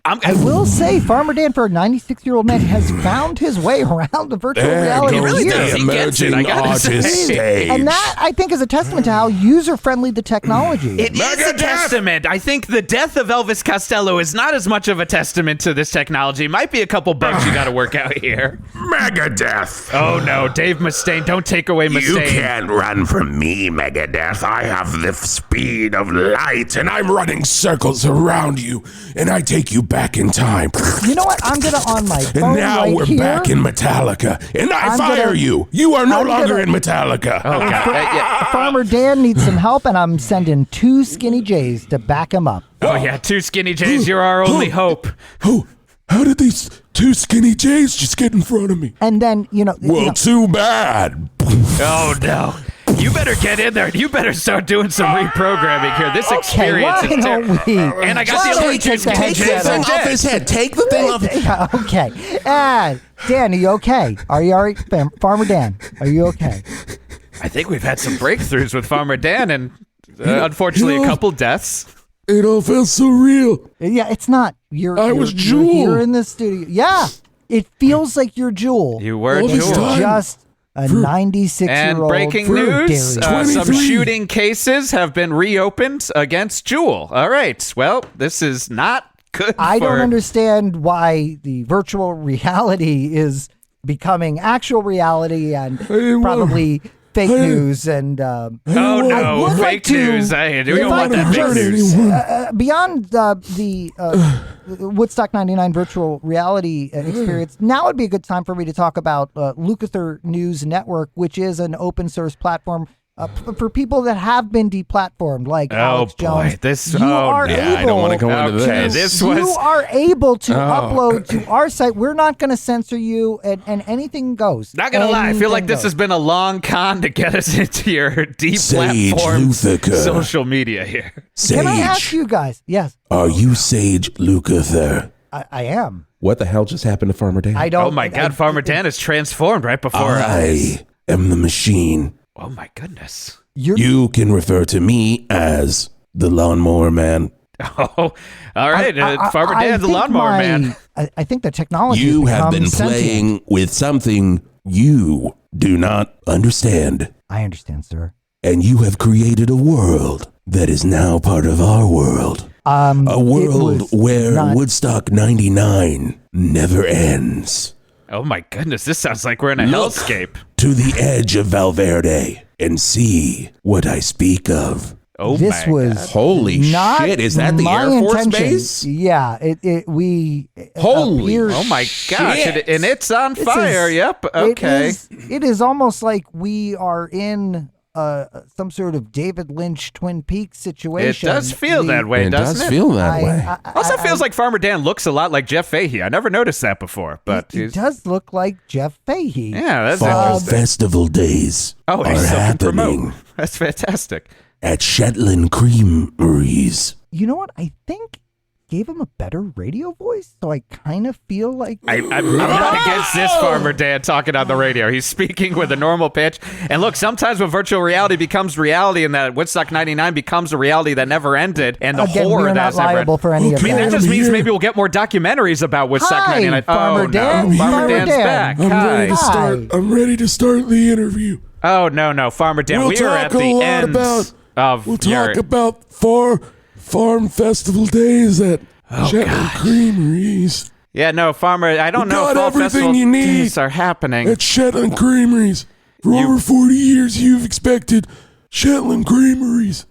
S3: I will say, Farmer Dan, for a 96-year-old man, has found his way around the virtual
S8: There
S3: reality
S8: goes
S2: really
S3: here.
S2: does.
S8: the
S2: He gets it, I
S8: emerging
S2: gotta
S8: artist
S2: say.
S8: stage.
S3: And that, I think, is a testament to how user-friendly the technology is.
S2: It is a testament. I think the death of Elvis Costello is not as much of a testament to this technology. Might be a couple bugs you got to work out here.
S8: Megadeth.
S2: Oh no, Dave Mustaine, don't take away
S8: You
S2: Mustaine.
S8: can't run from me, Megadeth. I have the speed of light, and I'm running circles around you, and I take you back in time.
S3: You know what? I'm gonna on my phone
S8: And now
S3: right
S8: we're
S3: here.
S8: back in Metallica. And I
S3: I'm
S8: fire
S3: gonna-
S8: you. You are no
S3: I'm
S8: longer
S3: gonna-
S8: in Metallica.
S2: Oh, God.
S3: Farmer Dan needs some help, and I'm sending 2 Skinny J's to back him up.
S2: Oh, yeah, 2 Skinny J's, you're our only hope.
S8: Oh, how did these 2 Skinny J's just get in front of me?
S3: And then,
S8: Well, too bad.
S2: Oh, no. You better get in there. You better start doing some reprogramming here. This experience
S3: why
S2: is
S3: don't we?
S2: And I got
S3: why
S2: the
S3: don't we
S2: allergic
S3: take the
S1: Take the
S3: headset
S1: thing
S3: off?
S1: off his head. Take the thing off.
S3: Yeah, okay. And Dan, are you okay? Are you all right? Farmer Dan, are you okay?
S2: I think we've had some breakthroughs with Farmer Dan and unfortunately a couple deaths.
S8: It all felt so real.
S3: Yeah, it's not.
S8: I was
S3: you're
S8: Jewel.
S3: here in the studio. Yeah, it feels like you're Jewel.
S2: You were
S8: All this
S2: Jewel.
S8: time.
S3: Just a 96-year-old.
S2: And breaking news,
S3: dairy.
S2: some
S8: 23.
S2: shooting cases have been reopened against Jewel. All right. Well, this is not good
S3: I
S2: for...
S3: don't understand why the virtual reality is becoming actual reality and
S8: didn't wanna-
S3: probably fake news and
S2: Oh,
S3: I
S2: no.
S3: would
S2: Fake
S3: like to-
S2: news. I do
S3: if
S2: not
S3: I
S2: want that
S3: could
S2: fake
S3: just,
S2: news.
S3: beyond the Woodstock 99 virtual reality experience, now would be a good time for me to talk about Lukather News Network, which is an open source platform for people that have been deplatformed, like Alex Jones.
S2: This...
S3: You
S2: oh,
S3: are
S2: no.
S1: Yeah, I don't want to go into
S2: Okay,
S1: this.
S2: this
S3: you
S2: was...
S3: are able to upload to our site. We're not going to censor you, and anything goes.
S2: Not gonna lie, I feel like
S3: Anything
S2: this
S3: goes.
S2: has been a long con to get us into your
S8: Sage
S2: deplatformed
S8: Lukather.
S2: social media here.
S3: Can I ask
S8: Sage,
S3: you guys? Yes,
S8: are you Sage Lukather?
S3: I am.
S1: What the hell just happened to Farmer Dan?
S3: I don't.
S2: Oh my God, Farmer Dan is transformed right before our eyes.
S8: I am the machine.
S2: Oh my goodness.
S8: You can refer to me as the Lawnmower Man.
S2: Oh, all right. Farmer Dan, the
S3: think
S2: lawnmower man.
S3: I think the technology.
S8: You
S3: has
S8: have
S3: become
S8: been
S3: sentient.
S8: playing with something you do not understand.
S3: I understand, sir.
S8: And you have created a world that is now part of our world. A
S3: it
S8: world
S3: was
S8: where
S3: not-
S8: Woodstock 99 never ends.
S2: Oh my goodness, this sounds like we're in a
S8: Look
S2: hellscape.
S8: to the edge of Valverde and see what I speak of.
S2: Oh
S3: This
S2: my
S3: was
S2: God.
S1: Holy
S3: not
S1: shit! Is that the
S3: my
S1: Air Force
S3: intention.
S1: Base?
S3: Yeah,
S1: Holy-
S3: appears-
S2: Oh my gosh,
S1: Shit.
S2: and it's on
S3: This
S2: fire.
S3: is-
S2: Yep. Okay.
S3: It is almost like we are in some sort of David Lynch Twin Peaks
S2: It
S3: situation.
S2: does feel that way,
S1: It
S2: doesn't
S1: does
S2: it?
S1: feel that way.
S2: Also feels like Farmer Dan looks a lot like Jeff Fahey. I never noticed that before, but
S3: He
S2: he's...
S3: does look like Jeff Fahey.
S2: Yeah, that's
S8: Fall
S2: interesting.
S8: festival days
S2: Oh,
S8: are
S2: he still can promote.
S8: happening
S2: That's fantastic.
S8: at Shetland Creameries.
S3: You know what? I think gave him a better radio voice, so I kind of feel like
S2: I'm not against this Farmer Dan talking on the radio. He's speaking with a normal pitch. And look, sometimes when virtual reality becomes reality and that Woodstock 99 becomes a reality that never ended and the
S3: again,
S2: horror
S3: we're not
S2: that's never
S3: liable
S2: ended.
S3: for any of
S2: I mean, that
S3: that.
S2: just means
S8: here.
S2: maybe we'll get more documentaries about Woodstock
S3: Hi,
S2: 99.
S3: Farmer
S2: oh,
S3: Dan.
S2: no.
S3: Farmer
S2: Farmer Dan's
S3: Dan.
S2: back.
S8: I'm ready to
S2: Hi.
S8: start. I'm ready to start the interview.
S2: Oh, no, Farmer Dan.
S8: We'll
S2: we are at
S8: talk a
S2: the
S8: lot
S2: end
S8: about-
S2: of
S8: We'll
S2: your...
S8: talk about farm festival days at Shetland Creameries.
S2: Yeah, no, Farmer, I don't
S8: We
S2: know if
S8: got
S2: all
S8: everything
S2: festival
S8: you need
S2: days are happening.
S8: At Shetland Creameries. For over 40 years, you've expected Shetland Creameries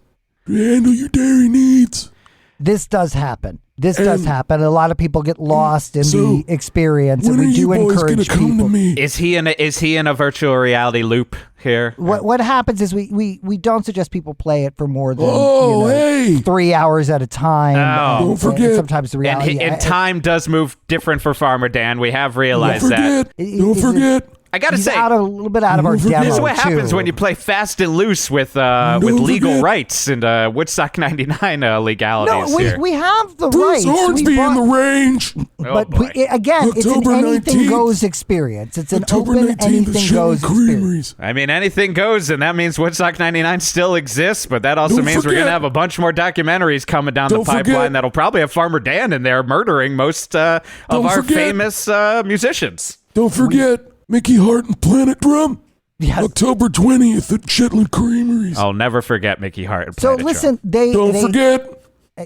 S8: to handle your dairy needs.
S3: This does happen. This
S8: And-
S3: does happen. A lot of people get lost in
S8: So,
S3: the experience, and
S8: When are
S3: we
S8: you
S3: do
S8: boys gonna
S3: encourage
S8: come
S3: people.
S8: to me?
S2: Is he in a virtual reality loop here?
S3: What happens is we don't suggest people play it for more than
S8: Oh, hey.
S3: 3 hours at a time.
S2: Oh.
S3: and-
S8: Don't forget.
S3: and sometimes the
S2: And,
S3: reality.
S2: and time does move different for Farmer Dan. We have
S8: Don't
S2: realized that.
S8: forget.
S3: Is
S8: Don't
S3: it-
S8: forget.
S2: I gotta
S3: he's
S2: say,
S3: a little bit out of our
S8: Don't forget.
S3: demo.
S2: this is what happens
S3: too.
S2: when you play fast and loose with
S8: Don't
S2: legal
S8: forget.
S2: rights and Woodstock 99 legalities
S3: No,
S2: here.
S3: we have the
S8: Bruce
S3: rights.
S8: Hornsby
S3: We
S8: in the
S3: bought-
S8: range.
S3: But
S2: boy.
S3: again, it's an
S8: October
S3: anything
S8: 19th.
S3: goes experience. It's an
S8: October
S3: open
S8: 19th at
S3: anything
S8: Shetland
S3: goes experience.
S8: Creameries.
S2: I mean, anything goes, and that means Woodstock 99 still exists, but that also
S8: Don't
S2: means we're going to
S8: forget.
S2: have a bunch more documentaries coming down
S8: Don't
S2: the pipeline
S8: forget.
S2: that'll probably have Farmer Dan in there murdering most of
S8: Don't
S2: our
S8: forget.
S2: famous musicians.
S8: Don't forget Mickey Hart and Planet Drum.
S3: Yes.
S8: October 20th at Shetland Creameries.
S2: I'll never forget Mickey Hart. And
S3: So
S2: Planet
S3: listen,
S8: Don't forget.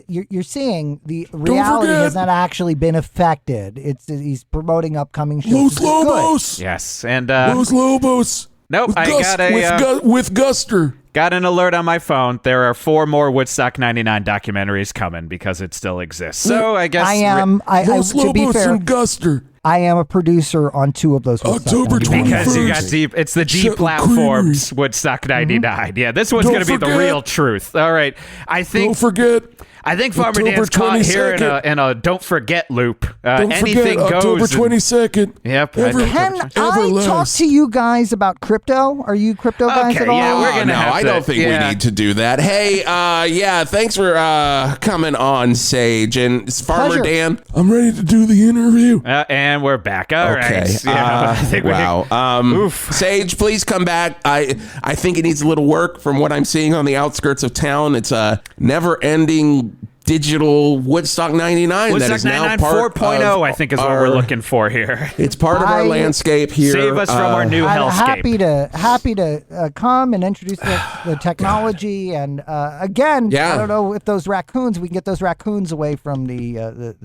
S3: You're seeing the reality
S8: forget.
S3: has not actually been affected. He's promoting upcoming shows.
S8: Los
S3: which is good.
S8: Lobos.
S2: Drum. Yes, and
S8: Los Lobos.
S2: nope,
S8: With
S2: I got a
S8: with Guster.
S2: got an alert on my phone. There are 4 more Woodstock 99 documentaries coming because it still exists. So I guess
S3: to be fair,
S8: and Guster.
S3: I am a producer on 2 of those.
S8: October 21st.
S2: Because you got deep. It's the
S8: Shetland
S2: platforms
S8: Creameries.
S2: Woodstock 99. Yeah, this one's going to be the
S8: forget.
S2: real truth. All right.
S8: Don't forget.
S2: I think Farmer
S8: October
S2: Dan's caught here
S8: 22nd.
S2: in a don't forget loop.
S8: Don't
S2: Anything
S8: forget,
S2: goes.
S8: October 22nd.
S2: Yep.
S3: Can I
S8: Everlast.
S3: talk to you guys about crypto? Are you crypto guys at all?
S2: yeah, we're gonna
S1: no,
S2: have
S1: I
S2: to-
S1: don't think
S2: yeah.
S1: we need to do that. Hey, thanks for coming on, Sage. And Farmer
S3: Pleasure.
S1: Dan.
S8: I'm ready to do the interview.
S2: And we're back. All right.
S1: Okay.
S2: Yeah, I think
S1: Wow. Sage, please come back. I think it needs a little work from what I'm seeing on the outskirts of town. It's a never-ending digital Woodstock 99
S2: Woodstock
S1: that is now
S2: 99
S1: part
S2: 4.0,
S1: of
S2: I think, is what
S1: our-
S2: we're looking for here.
S1: It's part of our landscape here.
S2: Save us from our new
S3: I'm
S2: hellscape.
S3: happy to come and introduce the technology. And again,
S1: Yeah.
S3: I don't know if those raccoons, we can get those raccoons away from the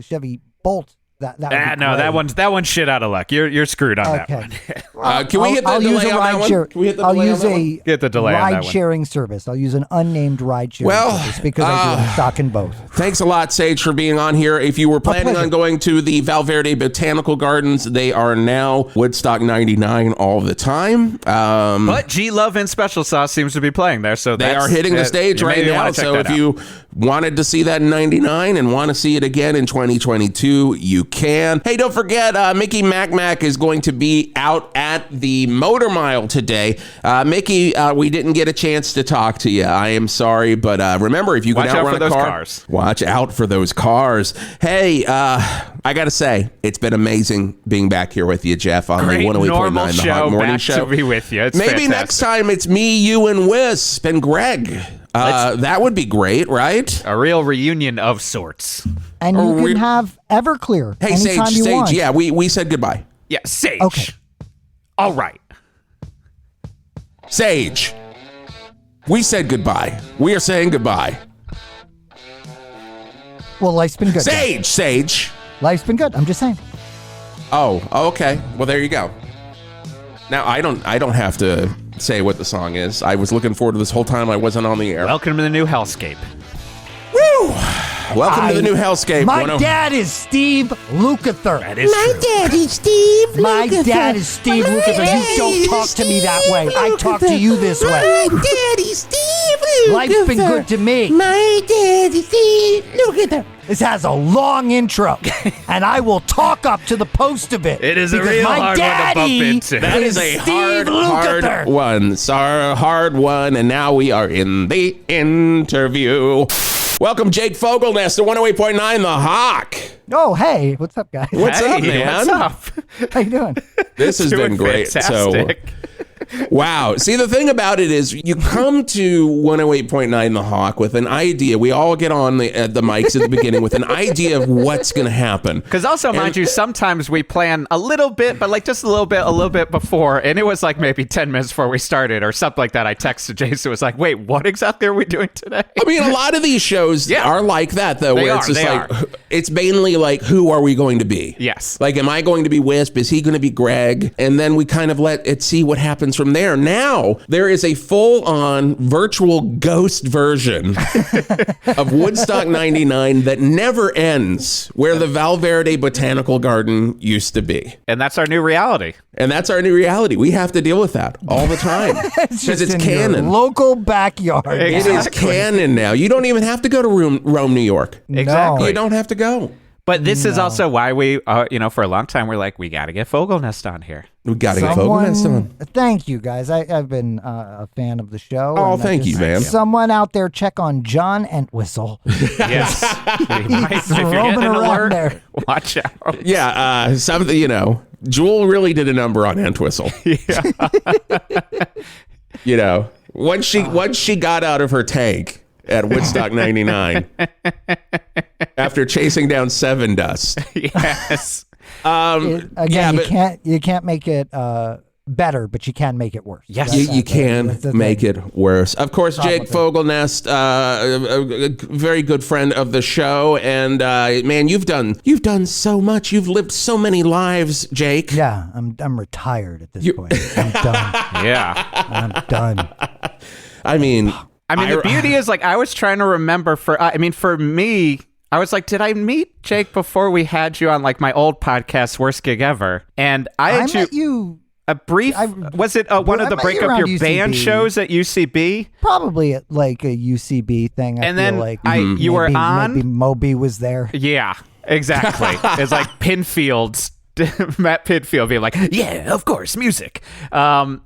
S3: Chevy Bolt. That would be
S2: No,
S3: great.
S2: that one's shit out of luck. You're screwed on that
S3: Okay.
S2: one.
S1: Can we hit the
S3: I'll use
S1: delay
S3: a
S1: on that
S3: ride
S1: one?
S3: share.
S1: Can we hit the
S3: I'll
S1: delay on
S3: use
S1: that one?
S3: a
S2: Get the delay on that
S3: ride
S2: one.
S3: sharing service. I'll use an unnamed ride sharing
S1: Well,
S3: service because I do stock in both.
S1: Thanks a lot, Sage, for being on here. If you were planning
S3: pleasure.
S1: on going to the Valverde Botanical Gardens, they are now Woodstock 99 all the time.
S2: But G Love and Special Sauce seems to be playing there, so
S1: They are hitting the stage
S2: you
S1: right
S2: maybe
S1: now.
S2: wanna check
S1: So
S2: that
S1: if
S2: out.
S1: you wanted to see that in 99 and want to see it again in 2022, you can. Hey, don't forget, Mickey Mac is going to be out at the Motor Mile today. Mickey, we didn't get a chance to talk to you. I am sorry, but remember, if you can
S2: Watch out
S1: outrun
S2: for
S1: a
S2: those
S1: car,
S2: cars.
S1: watch out for those cars. Hey, I got to say, it's been amazing being back here with you, Geoff, on
S2: Great
S1: the 108.9
S2: normal
S1: The
S2: show,
S1: Hot Morning
S2: back
S1: Show.
S2: to be with you. It's
S1: Maybe
S2: fantastic.
S1: next time it's me, you, and Wisp and Greg. That would be great, right?
S2: A real reunion of sorts.
S3: And
S1: Oh,
S3: you can have Everclear
S1: Hey,
S3: anytime
S1: Sage,
S3: you want.
S1: yeah, we said goodbye.
S2: Yeah, Sage.
S3: Okay.
S2: All right.
S1: Sage, we said goodbye. We are saying goodbye.
S3: Well, life's been good.
S1: Sage.
S3: Life's been good. I'm just saying.
S1: Oh, okay. Well, there you go. Now I don't have to say what the song is. I was looking forward to this whole time. I wasn't on the air.
S2: Welcome to the new hellscape.
S1: Woo! Welcome to the new hellscape.
S3: My dad is Steve Lukather.
S2: That is true.
S7: Daddy Steve
S3: My
S7: Lukather.
S3: dad is Steve
S7: My
S3: Lukather. You don't
S7: daddy
S3: talk to me that way.
S7: Steve
S3: I talk to
S7: Lukather.
S3: you this way.
S7: My daddy Steve Lukather.
S3: Life's been good to me.
S7: My daddy Steve Lukather.
S3: This has a long intro, and I will talk up to the post of it.
S2: It is a
S3: because
S2: real
S3: my
S2: hard one to bump
S3: daddy
S2: into.
S1: That is a
S3: Steve
S1: hard
S3: Lukather.
S1: one. Sorry, hard one. And now we are in the interview. Welcome, Jake Fogelnest to 108.9 The Hawk.
S3: Oh, hey, what's up, guys?
S1: What's
S2: Hey,
S1: up, man?
S2: What's up?
S3: How you doing?
S1: This has
S2: Doing
S1: been great.
S2: fantastic.
S1: Wow. See, the thing about it is you come to 108.9 The Hawk with an idea. We all get on the mics at the beginning with an idea of what's going to happen.
S2: Because also, mind you, sometimes we plan a little bit, but like just a little bit before, and it was like maybe 10 minutes before we started or something like that. I texted Jason, was like, wait, what exactly are we doing today?
S1: I mean, a lot of these shows are like that, though,
S2: They
S1: where
S2: are,
S1: it's just
S2: they
S1: like,
S2: are.
S1: it's mainly like, who are we going to be?
S2: Yes.
S1: Like, am I going to be Wisp? Is he going to be Greg? And then we kind of let it see what happens from there. Now, there is a full-on virtual ghost version of Woodstock 99 that never ends, where the Valverde Botanical Garden used to be.
S2: And that's our new reality.
S1: And that's our new reality. We have to deal with that all the time. Because it's
S3: in your
S1: canon.
S3: local backyard.
S1: It is canon now. You don't even have to go to Rome, New York.
S2: Exactly.
S1: You don't have to go.
S2: But this is also why we, for a long time, we're like, we got to get Fogelnest on here.
S1: We got to get
S3: Someone-
S1: Fogelnest on.
S3: Thank you, guys. I've been a fan of the show.
S1: Oh,
S3: and
S1: thank you, man.
S3: Someone out there check on John Entwistle.
S2: Yes. We might, if you're
S3: roaming
S2: getting an
S3: around
S2: alert,
S3: there.
S2: watch out.
S1: Yeah, something, Jewel really did a number on Entwistle. Yeah. Once she got out of her tank at Woodstock 99 after chasing down Seven Dust.
S2: Yes.
S3: You can't make it better, but you can make it worse.
S2: Yes.
S1: You can
S3: that's the
S1: make
S3: thing.
S1: it worse. Of course, Jake Fogelnest, a very good friend of the show, and man, you've done so much. You've lived so many lives, Jake.
S3: Yeah, I'm retired at this point. I'm done.
S2: Yeah.
S3: I'm done.
S1: I mean,
S2: the beauty is, like, I was trying to remember for me, I was like, did I meet Jake before we had you on, like, my old podcast, Worst Gig Ever? And I
S3: met you.
S2: A brief, was it one of the Break Up Your Band shows at UCB?
S3: Probably like a UCB thing.
S2: And then you were on?
S3: Maybe Moby was there.
S2: Yeah, exactly. It's like Pinfield's, Matt Pinfield being like, yeah, of course, music. And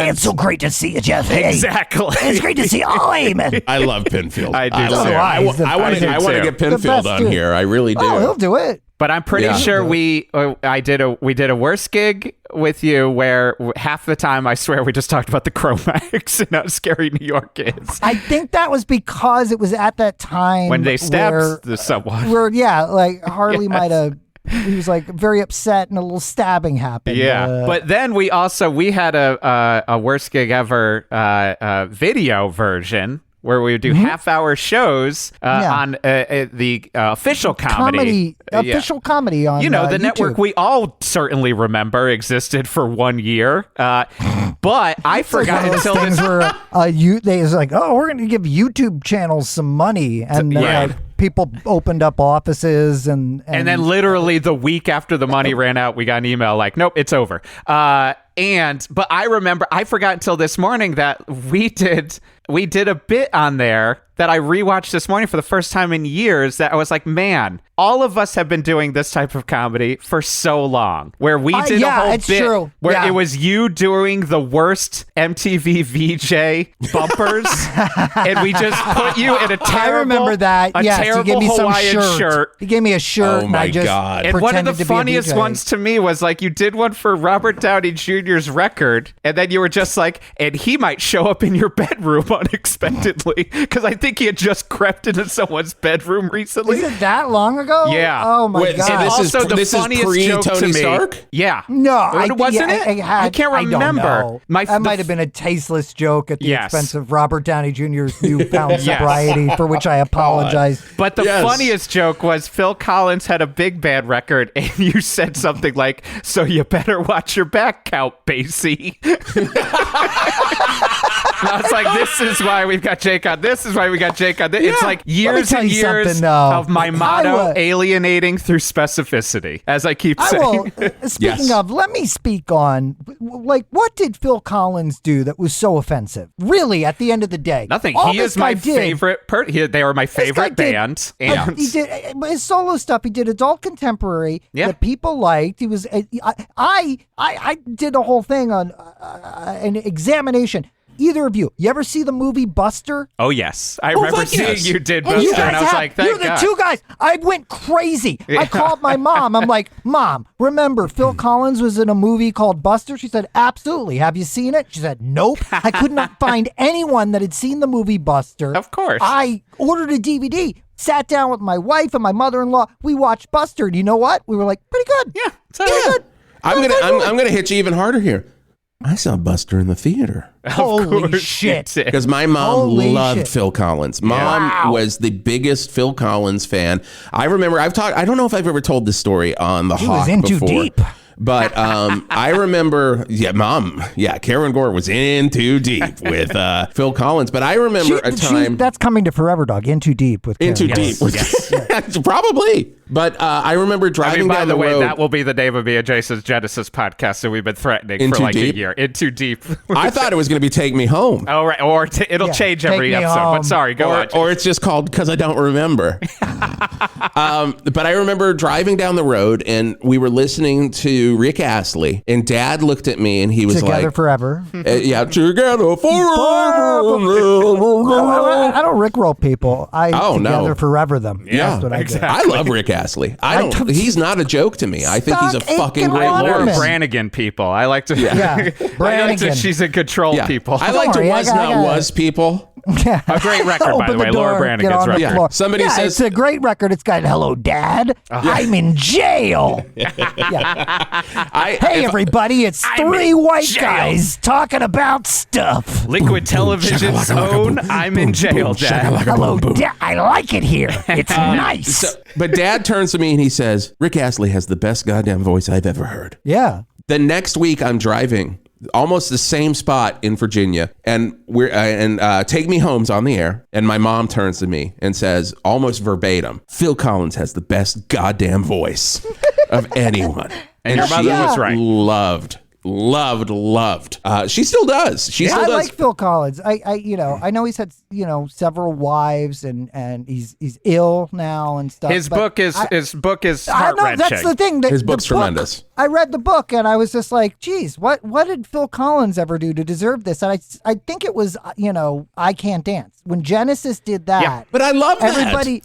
S7: it's so great to see you, Geoff. Hey,
S2: exactly.
S7: It's great to see you. Oh, amen.
S1: I love Pinfield.
S2: I do too.
S1: I want to get Pinfield on here. I really do.
S3: Oh, he'll do it.
S2: But I'm pretty sure we did a worst gig with you where half the time I swear we just talked about the Chromax and how scary New York is.
S3: I think that was because it was at that time
S2: when they stabbed someone.
S3: Like Harley might have. He was like very upset and a little stabbing happened.
S2: Yeah, but then we had a worst gig ever video version where we would do half-hour shows on the official comedy.
S3: Official comedy on
S2: the
S3: YouTube.
S2: network we all certainly remember existed for 1 year. But I forgot until this.
S3: Where they was like, oh, we're going to give YouTube channels some money, and people opened up offices and
S2: then literally the week after the money ran out, we got an email like, nope, it's over. But I forgot until this morning that we did a bit on there that I rewatched this morning for the first time in years that I was like, man, all of us have been doing this type of comedy for so long, where we did a whole bit where it was you doing the worst MTV VJ bumpers, and we just put you in a terrible,
S3: I remember that.
S2: Terrible
S3: you gave me
S2: Hawaiian
S3: some
S2: shirt.
S3: You gave me a shirt.
S1: Oh my
S3: and I just
S1: God.
S2: And one of the
S3: pretended to be a
S2: funniest
S3: VJ.
S2: ones to me was like you did one for Robert Downey Jr.'s record, and then you were just like, and he might show up in your bedroom unexpectedly, because I think he had just crept into someone's bedroom recently.
S3: Is it that long ago?
S2: Yeah.
S3: Oh my God.
S2: So this is
S1: pre
S2: joke to
S1: Tony
S2: me.
S1: Stark?
S2: Yeah.
S3: No,
S2: wasn't it? I can't remember.
S3: I don't know. That might have been a tasteless joke at the expense of Robert Downey Jr.'s newfound sobriety, for which I apologize.
S2: But the funniest joke was Phil Collins had a big band record, and you said something like, "So you better watch your back, Count Basie." I was like, this is why we've got Jake on. This is why we got Jake on. It's like years and years of my motto, alienating through specificity, as I keep saying.
S3: Speaking of, let me speak on, like, what did Phil Collins do that was so offensive? Really, at the end of the day.
S2: Nothing. He is my favorite. They were my favorite band. And
S3: he did his solo stuff. He did adult contemporary that people liked. He was. I did a whole thing on an examination. Either of you ever see the movie Buster?
S2: Oh, yes. I remember seeing you did Buster, and I was like, thank
S3: You're
S2: God.
S3: the two guys. I went crazy. I called my mom. I'm like, Mom, remember Phil Collins was in a movie called Buster? She said, absolutely. Have you seen it? She said, nope. I could not find anyone that had seen the movie Buster.
S2: Of course.
S3: I ordered a DVD, sat down with my wife and my mother-in-law. We watched Buster, and you know what? We were like, pretty good.
S2: Yeah. Pretty good.
S1: I'm gonna hit you even harder here. I saw Buster in the theater.
S3: Holy shit.
S1: Because my mom loved Phil Collins. Mom was the biggest Phil Collins fan. I remember, I don't know if I've ever told this story on the Hawk
S3: was in
S1: before.
S3: too deep.
S1: But I remember, Karen Gore was in too deep with Phil Collins. But I remember a time.
S3: That's coming to Forever Dog, In Too Deep with Karen.
S1: In Too Deep. Yes. Probably. But I remember driving down the road.
S2: By the way, that will be the name of me and Jason's Genesis podcast, so we've been threatening for like a year. In Too Deep.
S1: I thought it was going to be Take Me Home.
S2: Oh, right. Or it'll change every episode. Home. But sorry, go on.
S1: Or it's just called Because I Don't Remember. But I remember driving down the road, and we were listening to Rick Astley, and Dad looked at me, and he was
S3: Together Forever.
S1: Together Forever.
S3: I don't Rickroll people. Together Forever them.
S1: Yeah,
S3: that's what I
S1: exactly. I love Rick Astley. He's not a joke to me. I think he's a fucking great
S2: More
S1: lord.
S2: Brannigan people. I like to.
S3: Brannigan.
S2: She's in control people.
S1: I like to was people.
S2: A great record, by the way. Laura Brannigan's record.
S1: Yeah. Somebody says
S3: it's a great record. It's got "Hello, Dad. I'm in jail." Hey, everybody! It's three white guys talking about stuff.
S2: Liquid Television's own "I'm in jail, Dad."
S3: Hello, Dad. I like it here. It's nice.
S1: But Dad turns to me and he says, "Rick Astley has the best goddamn voice I've ever heard."
S3: Yeah.
S1: The next week, I'm driving almost the same spot in Virginia, and Take Me Home's on the air, and my mom turns to me and says, almost verbatim, Phil Collins has the best goddamn voice of anyone.
S2: And your mother was right.
S1: Loved. She still does.
S3: I like Phil Collins. I know he's had several wives and he's ill now and stuff.
S2: His book is heart-wrenching.
S3: That's the thing.
S1: His book's tremendous.
S3: I read the book and I was just like, geez, what did Phil Collins ever do to deserve this? And I think it was, I Can't Dance. When Genesis did that.
S1: Yeah, but I love that.
S3: Everybody,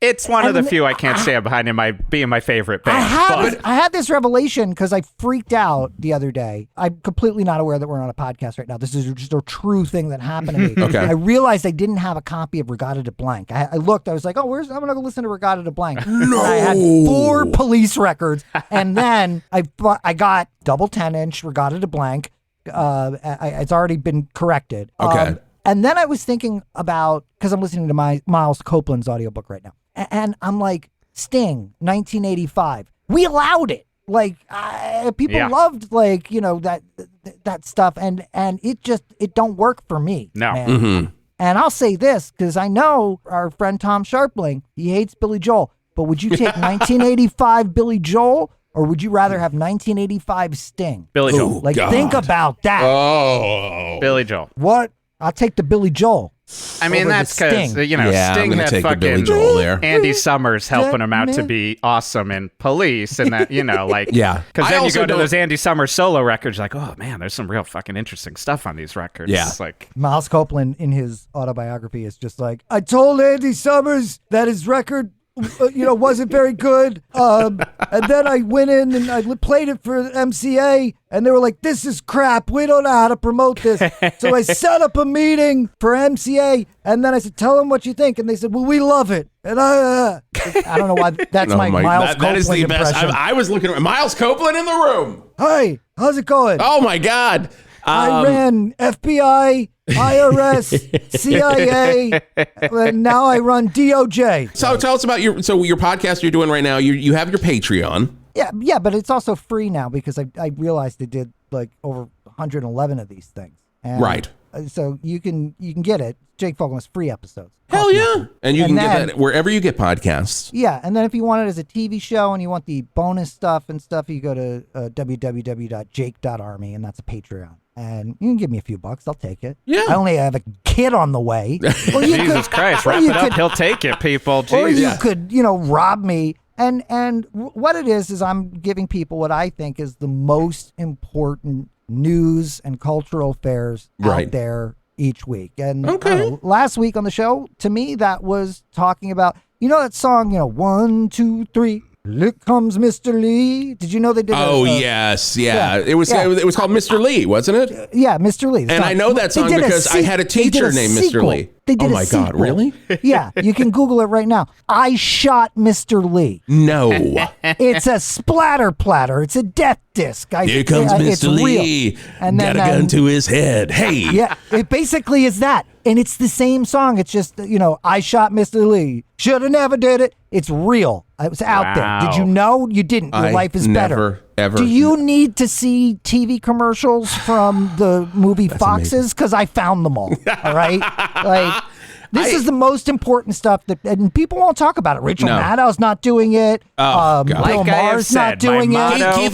S2: it's one of the few I can't stand behind in being my favorite band.
S3: I had this revelation because I freaked out the other day. I'm completely not aware that we're on a podcast right now. This is just a true thing that happened to me.
S1: Okay.
S3: I realized I didn't have a copy of Regatta de Blanc. I looked, I was like, I'm going to go listen to Regatta de Blanc.
S8: No.
S3: And I had 4 Police records. And then I got double 10-inch Regatta de Blanc. It's already been corrected.
S1: Okay.
S3: And then I was thinking about, because I'm listening to Miles Copeland's audiobook right now. And I'm like, Sting, 1985. We allowed it. Like, people loved, like, that stuff. And it don't work for me.
S2: No.
S3: Man.
S1: Mm-hmm.
S3: And I'll say this, because I know our friend Tom Sharpling, he hates Billy Joel. But would you take 1985 Billy Joel? Or would you rather have 1985 Sting?
S2: Billy Joel.
S3: Like, think about that.
S1: Oh.
S2: Billy Joel.
S3: What? I'll take the Billy Joel.
S2: I mean, that's because,
S1: Yeah, I'm
S2: Sting
S1: gonna
S2: had
S1: take the Billy
S2: fucking
S1: Joel there.
S2: Andy Summers helping him out to be awesome in Police and that, like...
S1: Yeah.
S2: Because
S1: I
S2: then you
S1: also
S2: go to
S1: don't-
S2: those Andy Summers solo records, like, oh, man, there's some real fucking interesting stuff on these records.
S1: Yeah.
S2: It's like...
S3: Miles Copeland, in his autobiography, is just like, I told Andy Summers that his record, wasn't very good. And then I went in and I played it for MCA, and they were like, this is crap. We don't know how to promote this. So I set up a meeting for MCA, and then I said, tell them what you think. And they said, well, we love it. And I don't know why. That's my Miles Copeland
S1: that is the best.
S3: impression.
S1: I was looking at Miles Copeland in the room.
S3: Hi, how's it going?
S1: Oh, my God.
S3: I ran FBI, IRS, CIA, and now I run DOJ.
S1: So tell us about your podcast you're doing right now. You have your Patreon.
S3: Yeah, but it's also free now because I realized they did like over 111 of these things. And
S1: Right.
S3: So you can get it. Jake Fogelnest free episodes.
S1: Hell yeah. And you can
S3: then-
S1: get that wherever you get podcasts.
S3: Yeah, and then if you want it as a TV show and you want the bonus stuff and stuff, you go to www.jake.army, and that's a Patreon. And you can give me a few bucks. I'll take it.
S1: Yeah.
S3: I only have a kid on the way. Or you
S2: Jesus Christ,
S3: or
S2: wrap
S3: you
S2: it up.
S3: could-
S2: He'll take it, people.
S3: Or
S2: Jeez.
S3: you could, rob me. And what it is I'm giving people what I think is the most important news and cultural affairs
S1: Right.
S3: out there each week. And
S1: Okay.
S3: Last week on the show, to me, that was talking about, that song, 1, 2, 3. Here comes Mr. Lee. Did you know they did?
S1: Yes, yeah.
S3: yeah,
S1: It was
S3: yeah.
S1: it was called Mr. Lee, wasn't it?
S3: Yeah, Mr. Lee.
S1: And I know that song because I had a teacher named Mr. Lee.
S3: They did
S1: Oh my God,
S3: sequel.
S1: really?
S3: Yeah, you can Google it right now. I Shot Mr. Lee.
S1: No.
S3: It's a splatter platter. It's a death disc.
S1: Here comes
S3: it's
S1: Mr.
S3: real.
S1: Lee.
S3: And
S1: Got
S3: then,
S1: a gun to his head. Hey.
S3: Yeah, it basically is that. And it's the same song. It's just, I shot Mr. Lee. Should have never did it. It's real. It was out there. Did you know? You didn't. Your life is better.
S1: Never, ever.
S3: Do you need to see TV commercials from the movie Foxes? Because I found them all. All right? This is the most important stuff and people won't talk about it. Rachel Maddow's not doing it.
S1: God.
S3: Bill
S2: Like I have
S3: Maher's
S2: said,
S3: not doing
S2: my
S3: it.
S2: motto-
S1: Keith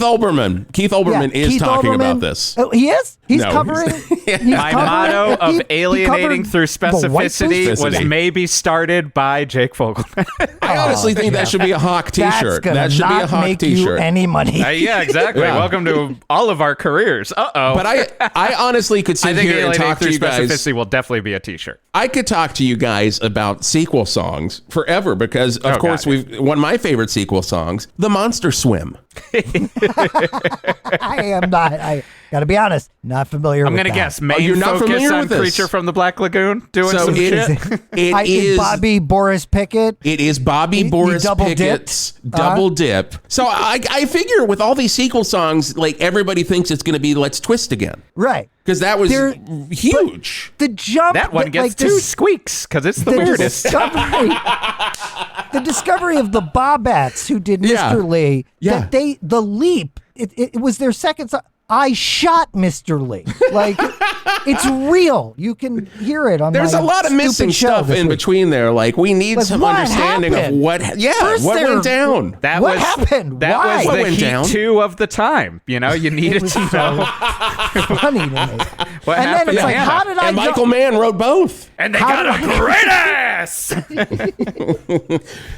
S1: Olbermann is
S3: Keith
S1: talking
S3: Olbermann-
S1: about this.
S3: Oh, he is? He's
S1: No,
S3: covering.
S1: he's-
S2: My motto of
S3: he
S2: alienating
S3: covered
S2: through
S3: the white
S2: specificity was
S1: Specificity.
S2: maybe started by Jake Fogelnest.
S1: I honestly think that should be a Hawk t-shirt.
S3: That's
S1: That should be a
S3: not
S1: Hawk
S3: make
S1: t-shirt.
S3: you any money.
S2: Yeah, exactly.
S1: Yeah.
S2: Welcome to all of our careers. Uh-oh.
S1: But I honestly could
S2: I
S1: sit
S2: think
S1: here and
S2: alienating
S1: talk
S2: through
S1: to you guys.
S2: specificity will definitely be a t-shirt.
S1: I could talk to you guys about sequel songs forever because, of course,
S2: God.
S1: one of my favorite sequel songs, The Monster Swim.
S3: I am not. I gotta be honest. Not familiar.
S2: I'm
S3: with
S2: going to
S3: that.
S2: guess main
S1: you're not
S2: focus
S1: familiar
S2: on
S1: with this?
S2: Creature from the Black Lagoon doing
S1: So
S2: some shit.
S1: it is
S3: Bobby Boris Pickett.
S1: It is Bobby
S3: He
S1: Boris
S3: double
S1: Pickett's
S3: dipped?
S1: Double Dip. So I figure with all these sequel songs, like everybody thinks it's going to be Let's Twist Again.
S3: Right.
S1: Because that was
S3: They're-
S1: huge.
S3: The jump.
S2: That one gets
S3: like,
S2: two squeaks because it's the weirdest.
S3: The discovery of the Bobettes who did
S1: Yeah.
S3: Mr. Lee.
S1: Yeah.
S3: The leap. It was their second song. I shot Mr. Lee. Like, it's real. You can hear it on
S1: There's
S3: my
S1: a lot of missing
S3: stupid show
S1: stuff
S3: this
S1: in
S3: week.
S1: between there. Like, we need
S3: Like,
S1: some
S3: what
S1: understanding
S3: happened?
S1: of what
S3: First
S1: what
S3: there-
S1: went down.
S3: What happened?
S2: That
S3: Why?
S2: was
S1: What
S2: the
S1: went
S2: heat
S1: down?
S2: 2 of the time. You know, you needed
S3: was
S2: to
S3: so
S2: know.
S3: funny to me.
S2: What
S3: And then
S2: happened
S3: it's
S2: to
S3: like,
S2: Hannah.
S3: how did I
S1: And
S3: go-
S1: Michael Mann wrote both.
S2: And they
S3: How
S2: got
S3: did
S2: a great ass.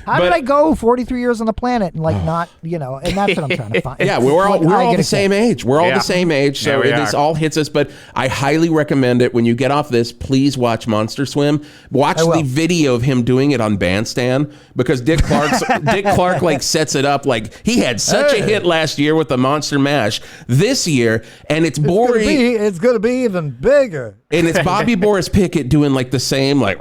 S3: How did I go 43 years on the planet and like not, and that's what I'm trying to find.
S1: Yeah, we're all
S3: get
S1: the
S3: it
S1: same age. We're all
S2: Yeah.
S1: the same age, so
S2: Yeah, we
S1: this
S2: are.
S1: all hits us. But I highly recommend it. When you get off this, please watch Monster Swim. Watch
S3: I will.
S1: the video of him doing it on Bandstand, because Dick Clark like sets it up like he had such a hit last year with the Monster Mash. This year, and it's boring.
S3: It's gonna be even bigger.
S1: And it's Bobby Boris Pickett doing like the same like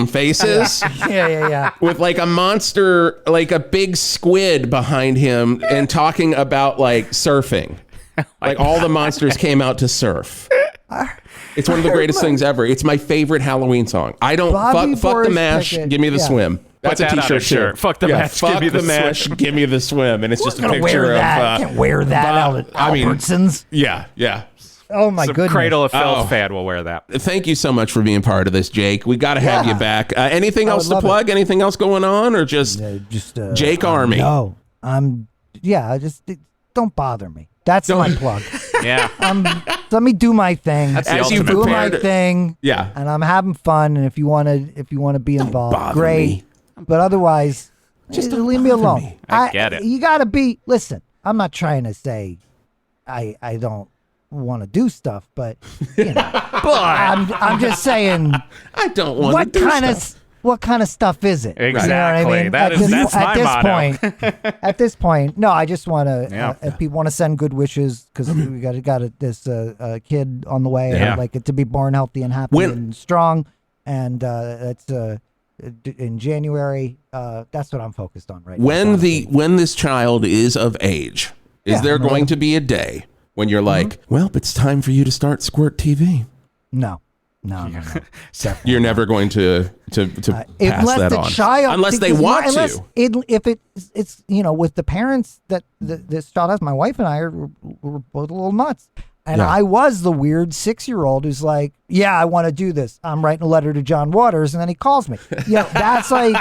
S1: faces.
S3: Yeah.
S1: With like a monster, like a big squid behind him, and talking about like surfing. Like all the monsters came out to surf. It's one of the greatest things ever. It's my favorite Halloween song. I don't
S3: Bobby
S1: fuck the
S3: Boris
S1: mash,
S3: Pickett,
S1: give me the
S3: yeah.
S1: swim. That's
S2: Put
S1: a
S2: that on
S1: t-shirt
S2: a shirt.
S1: too.
S2: Fuck the mash,
S1: fuck
S2: give me the
S1: mash,
S2: swim.
S1: give me the swim. And it's just a
S3: Gonna
S1: picture
S3: wear
S1: of
S3: that. Can't wear that out at Albertsons.
S1: Yeah.
S3: Oh my
S2: Some
S3: goodness.
S2: Cradle of Filth
S1: Oh.
S2: fan will wear that.
S1: Thank you so much for being part of this, Jake. We got to have
S3: Yeah.
S1: you back. Anything
S3: I
S1: else
S3: would
S1: to
S3: love
S1: plug? Anything else going on, or just Jake Army?
S3: No, don't bother me. That's my plug.
S2: Yeah.
S3: Let me do my thing.
S2: That's the
S1: As you
S2: ultimate
S3: do my
S1: prepared-
S3: thing.
S1: Yeah.
S3: And I'm having fun. And if you want to be involved,
S1: bother
S3: great.
S1: me.
S3: But otherwise,
S1: Just
S3: just
S1: don't
S3: leave me
S1: bother
S3: alone.
S1: me.
S2: I get it.
S3: You gotta be. Listen, I'm not trying to say I don't want to do stuff, but I'm just saying.
S1: I don't want
S3: What
S1: to do
S3: kind
S1: stuff.
S3: what kind of stuff is it?
S2: Exactly.
S3: You know what I mean?
S2: That's my motto.
S3: At this point, no, I just want to.
S2: Yeah.
S3: If people want to send good wishes, because we got this kid on the way, and
S2: Yeah.
S3: I'd like it to be born healthy and happy
S1: When-
S3: and strong, and it's in January. That's what I'm focused on right now.
S1: When this child is of age, is
S3: Yeah,
S1: there
S3: I'm
S1: going
S3: ready.
S1: to be a day when you're like, well, it's time for you to start Squirt TV?
S3: No. Definitely
S1: You're never going to pass
S3: unless
S1: that
S3: the
S1: on,
S3: child,
S1: unless they
S3: because
S1: want
S3: unless
S1: to.
S3: if it's with the parents that this child has, my wife and I we're both a little nuts, and
S1: Yeah.
S3: I was the weird 6-year-old who's like, yeah, I want to do this. I'm writing a letter to John Waters, and then he calls me. That's like,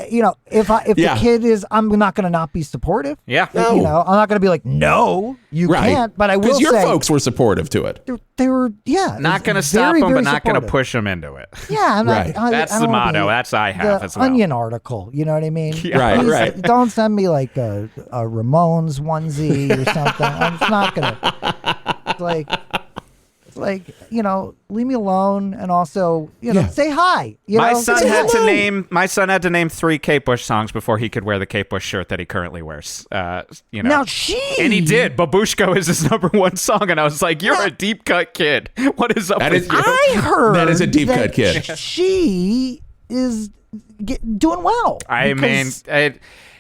S3: if
S1: Yeah.
S3: the kid is, I'm not going to not be supportive.
S2: Yeah.
S3: I'm not going to be like, no, you can't. But I will
S1: because your
S3: say,
S1: folks were supportive to it.
S3: they were,
S2: Not going to stop them, but not going to push them into it.
S3: Yeah, I'm
S1: Right.
S3: not,
S2: That's
S3: I
S2: the
S3: don't wanna
S2: motto.
S3: be
S2: That's I have
S3: the
S2: as well.
S3: Onion article. You know what I mean?
S1: Right,
S3: Please,
S1: right.
S3: Don't send me like a Ramones onesie or something. I'm just not gonna. It's like leave me alone, and also say hi.
S2: My son
S3: Say
S2: had to
S3: hello.
S2: name 3 Kate Bush songs before he could wear the Kate Bush shirt that he currently wears.
S3: Now
S2: And he did. Babushko is his #1 song, and I was like, "You're a deep cut kid. What is up
S1: That
S2: with
S1: is-
S2: you?"
S3: I heard
S1: That is a deep
S3: that
S1: cut kid.
S3: She is doing well.
S2: I mean,
S3: because-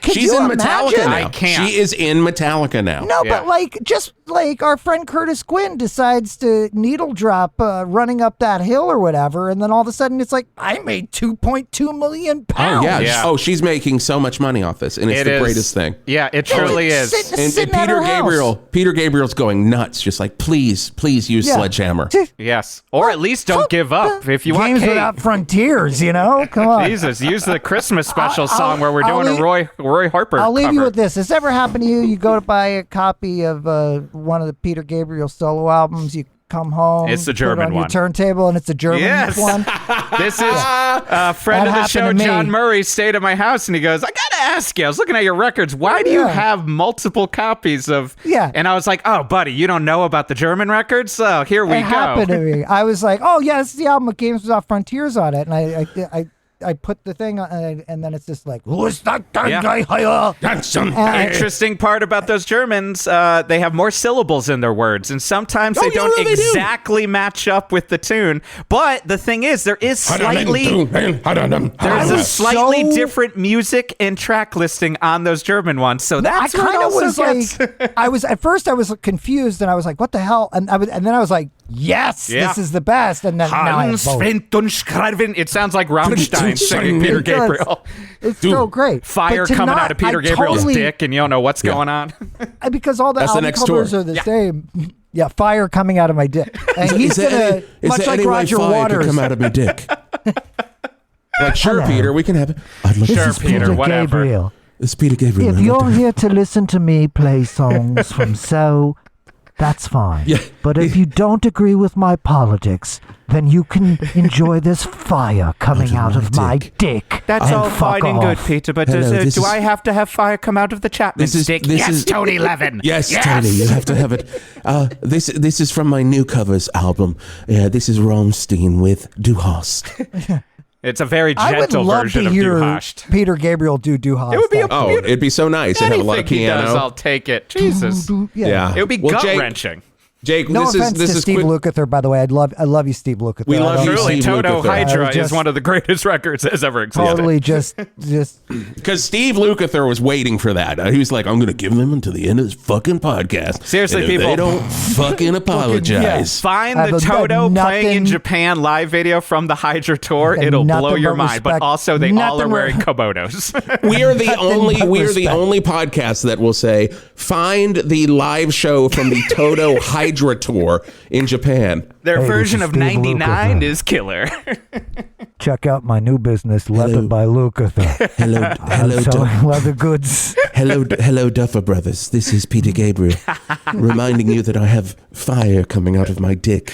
S3: Could
S1: She's
S3: you
S1: in Metallica
S3: imagine?
S1: now.
S2: I can't.
S1: She is in Metallica now.
S3: No,
S2: Yeah.
S3: but just like our friend Curtis Quinn decides to needle drop running up that hill or whatever, and then all of a sudden it's like, I made 2.2 million
S1: Oh
S3: pounds.
S1: yeah.
S2: Yeah.
S1: Oh, she's making so much money off this, and it's
S2: It
S1: the
S2: is.
S1: greatest thing.
S2: Yeah, it truly is.
S1: And
S3: Sitting at her house.
S1: Peter Gabriel's going nuts, just like, please use
S3: Yeah.
S1: Sledgehammer.
S2: Yes, or at least don't give up if you want
S3: Games
S2: Kate.
S3: Without Frontiers, come on.
S2: Jesus, use the Christmas special song where we're
S3: I'll
S2: doing
S3: leave-
S2: a Roy Harper
S3: I'll leave
S2: cover.
S3: you with this. Has this ever happened to you? You go to buy a copy of one of the Peter Gabriel solo albums. You come home.
S2: It's the
S3: put it
S2: German
S3: on your
S2: one.
S3: turntable, and it's a German
S2: Yes.
S3: one.
S2: This is a friend
S3: That
S2: of the show,
S3: happened to me.
S2: John Murray, stayed at my house, and he goes, "I gotta ask you. I was looking at your records. Why do you
S3: Yeah.
S2: have multiple copies of?"
S3: Yeah.
S2: And I was like, "Oh, buddy, you don't know about the German records? So here we
S3: It happened
S2: go."
S3: to me. I was like, "Oh yeah, this is the album with Games Without Frontiers on it," and I put the thing on, and then it's just like, "Who's that
S2: Yeah.
S3: guy here?"
S2: Interesting part about those Germans, they have more syllables in their words, and sometimes they don't
S1: they do.
S2: exactly match up with the tune. But the thing is, there is slightly there's a
S3: was
S2: slightly
S3: so-
S2: different music and track listing on those German ones. So that's
S3: I
S2: where it
S3: kind of
S2: also
S3: was
S2: gets-
S3: like, at first I was confused, and I was like, "What the hell?" And then I was like, yes,
S2: Yeah.
S3: this is the best. And then now I have both.
S2: It sounds like Rammstein singing Peter Gabriel.
S3: It's so great.
S2: Fire
S3: But
S2: coming
S3: tonight,
S2: out of Peter
S3: I
S2: Gabriel's
S3: totally-
S2: dick, and you don't know what's going on.
S3: Because all the
S1: That's the
S3: album
S1: next
S3: covers
S1: tour.
S3: are the same. Yeah, fire coming out of my dick. And he's
S1: Is there
S3: gonna, much like
S1: any way
S3: Roger
S1: fire
S3: Waters.
S1: could come out of my dick? Like, sure,
S7: Hello.
S1: Peter, we can have it. I'd love
S2: Sure,
S1: to
S7: This is
S2: Peter,
S7: Peter
S2: whatever.
S7: Gabriel.
S1: It's Peter Gabriel.
S7: If
S1: I'd love
S7: you're
S1: to have-
S7: here to listen to me play songs from So, that's fine.
S1: Yeah.
S7: But if you don't agree with my politics, then you can enjoy this fire coming out of my dick.
S9: That's
S7: and
S9: all
S7: fuck
S9: fine and good,
S7: off.
S9: Peter, but
S1: Hello, this
S9: do
S1: is-
S9: I have to have fire come out of the Chapman stick?
S2: Tony Levin.
S1: Yes, Tony, you have to have it. This is from my new covers album. This is Rammstein with Du Hast.
S2: It's a very
S3: I would
S2: gentle
S3: love
S2: version
S3: to
S2: of
S3: hear
S2: Du Hast.
S3: Peter Gabriel do Hast.
S2: It would be a
S1: Oh, it'd be so nice. It'd have a lot of
S2: Anything he
S1: piano.
S2: does, I'll take it. Jesus.
S3: Yeah.
S2: It would be
S1: Well, Jake-
S2: gut-wrenching.
S1: Jake,
S3: No
S1: this
S3: offense
S1: is
S3: to Steve
S1: quick.
S3: Lukather, by the way. I love you, Steve Lukather.
S1: We
S3: I
S1: love
S3: don't-
S1: you,
S2: Truly,
S1: Steve
S2: Toto
S1: Lukather.
S2: Hydra
S3: Just-
S2: is one of the greatest records that has ever existed.
S3: Totally just
S1: Because Steve Lukather was waiting for that. He was like, I'm going to give them until the end of this fucking podcast.
S2: Seriously,
S1: And if
S2: people.
S1: They don't fucking apologize.
S2: Find
S3: Have
S2: the
S3: a-
S2: Toto playing in
S3: nothing-
S2: Japan live video from the Hydra tour.
S3: And
S2: It'll blow
S3: nothing
S2: your
S3: but
S2: mind. But
S3: respect.
S2: also, they all are
S3: Nothing
S2: wearing
S3: but-
S2: kimonos.
S1: We are the
S3: but
S1: only
S3: respect.
S1: podcast that will say find the live show from the Toto Hydra tour in Japan.
S2: Their
S7: Hey,
S2: version
S7: this is
S2: of
S7: Steve
S2: 99
S7: Lukather.
S2: is killer.
S7: Check out my new business, Leather
S1: Hello.
S7: by Lukather.
S1: Hello, hello,
S7: I'm selling leather goods.
S1: hello, Duffer Brothers. This is Peter Gabriel, reminding you that I have fire coming out of my dick.